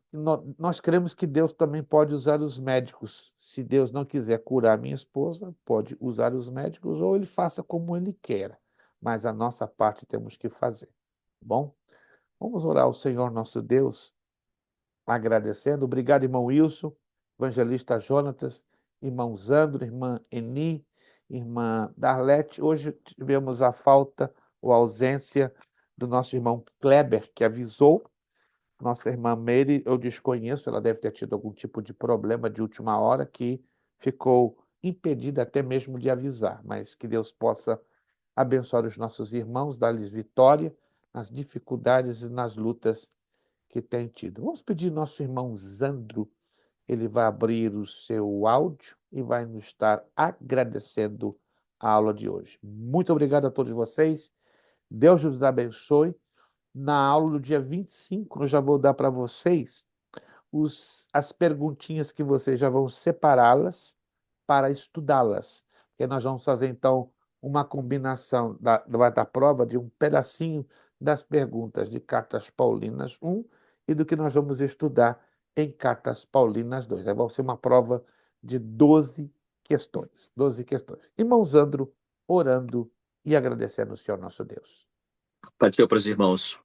Nós cremos que Deus também pode usar os médicos. Se Deus não quiser curar minha esposa, pode usar os médicos ou ele faça como ele quer. Mas a nossa parte temos que fazer. Bom, vamos orar ao Senhor nosso Deus, agradecendo. Obrigado, irmão Wilson, evangelista Jonatas, irmão Zandro, irmã Eni, irmã Darlete. Hoje tivemos a falta ou a ausência do nosso irmão Kleber, que avisou. Nossa irmã Mary, eu desconheço, ela deve ter tido algum tipo de problema de última hora que ficou impedida até mesmo de avisar, mas que Deus possa abençoar os nossos irmãos, dar-lhes vitória nas dificuldades e nas lutas que têm tido. Vamos pedir nosso irmão Zandro, ele vai abrir o seu áudio e vai nos estar agradecendo a aula de hoje. Muito obrigado a todos vocês, Deus os abençoe. Na aula do dia 25, eu já vou dar para vocês as perguntinhas que vocês já vão separá-las para estudá-las. Porque nós vamos fazer, então, uma combinação da prova de um pedacinho das perguntas de Cartas Paulinas 1 e do que nós vamos estudar em Cartas Paulinas 2. Aí vai ser uma prova de 12 questões. 12 questões. Irmão Zandro, orando e agradecendo ao Senhor nosso Deus. Pai do Senhor para os irmãos.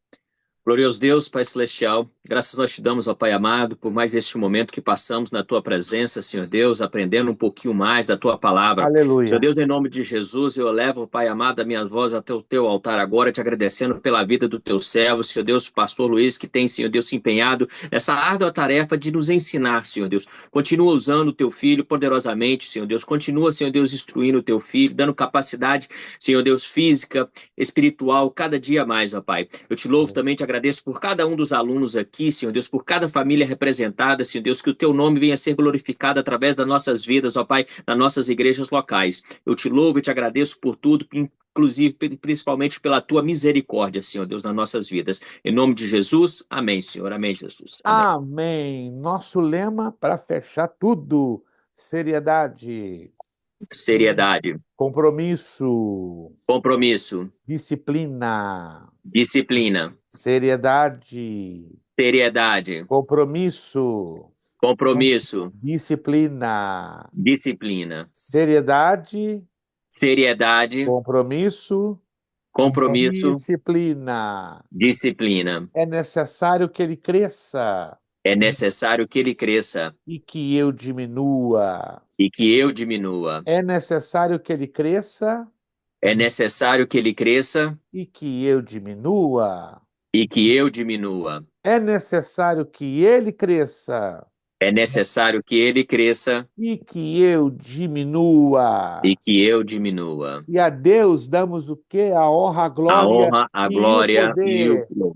Glorioso Deus, Pai Celestial, graças nós te damos, ó Pai amado, por mais este momento que passamos na Tua presença, Senhor Deus, aprendendo um pouquinho mais da Tua palavra. Senhor Aleluia. Deus, em nome de Jesus, eu elevo, Pai amado, a minha voz até o Teu altar agora, te agradecendo pela vida do Teu servo, Senhor Deus, Pastor Luiz, que tem, Senhor Deus, se empenhado nessa árdua tarefa de nos ensinar, Senhor Deus. Continua usando o Teu Filho poderosamente, Senhor Deus. Continua, Senhor Deus, instruindo o Teu Filho, dando capacidade, Senhor Deus, física, espiritual, cada dia mais, ó Pai. Eu te louvo também, te agradeço por cada um dos alunos aqui, Senhor Deus, por cada família representada, Senhor Deus, que o teu nome venha a ser glorificado através das nossas vidas, ó Pai, nas nossas igrejas locais. Eu te louvo e te agradeço por tudo, inclusive, principalmente pela tua misericórdia, Senhor Deus, nas nossas vidas. Em nome de Jesus, amém, Senhor. Amém, Jesus. Amém. Amém. Nosso lema para fechar tudo: seriedade, Seriedade, compromisso, compromisso, disciplina. disciplina, Seriedade, seriedade, compromisso, compromisso, disciplina. disciplina, Seriedade, seriedade, compromisso, compromisso, disciplina. disciplina. É necessário que ele cresça É necessário que ele cresça e que eu diminua. e que eu diminua. É necessário que ele cresça É necessário que ele cresça e que eu diminua. e que eu diminua. É necessário que ele cresça É necessário que ele cresça e que eu diminua. e que eu diminua. E a Deus damos o quê? A honra, a A glória honra, a e o glória e o poder. louvor.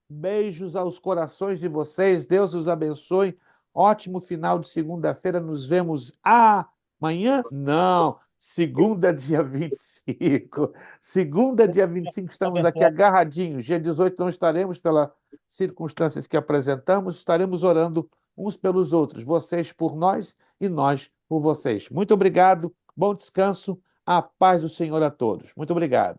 Beijos aos corações de vocês. Deus os abençoe. Ótimo final de segunda-feira. Nos vemos amanhã? Não. Segunda, dia 25. Segunda, dia 25, estamos aqui agarradinhos. Dia 18 não estaremos pelas circunstâncias que apresentamos. Estaremos orando uns pelos outros. Vocês por nós e nós por vocês. Muito obrigado. Bom descanso. A paz do Senhor a todos. Muito obrigado.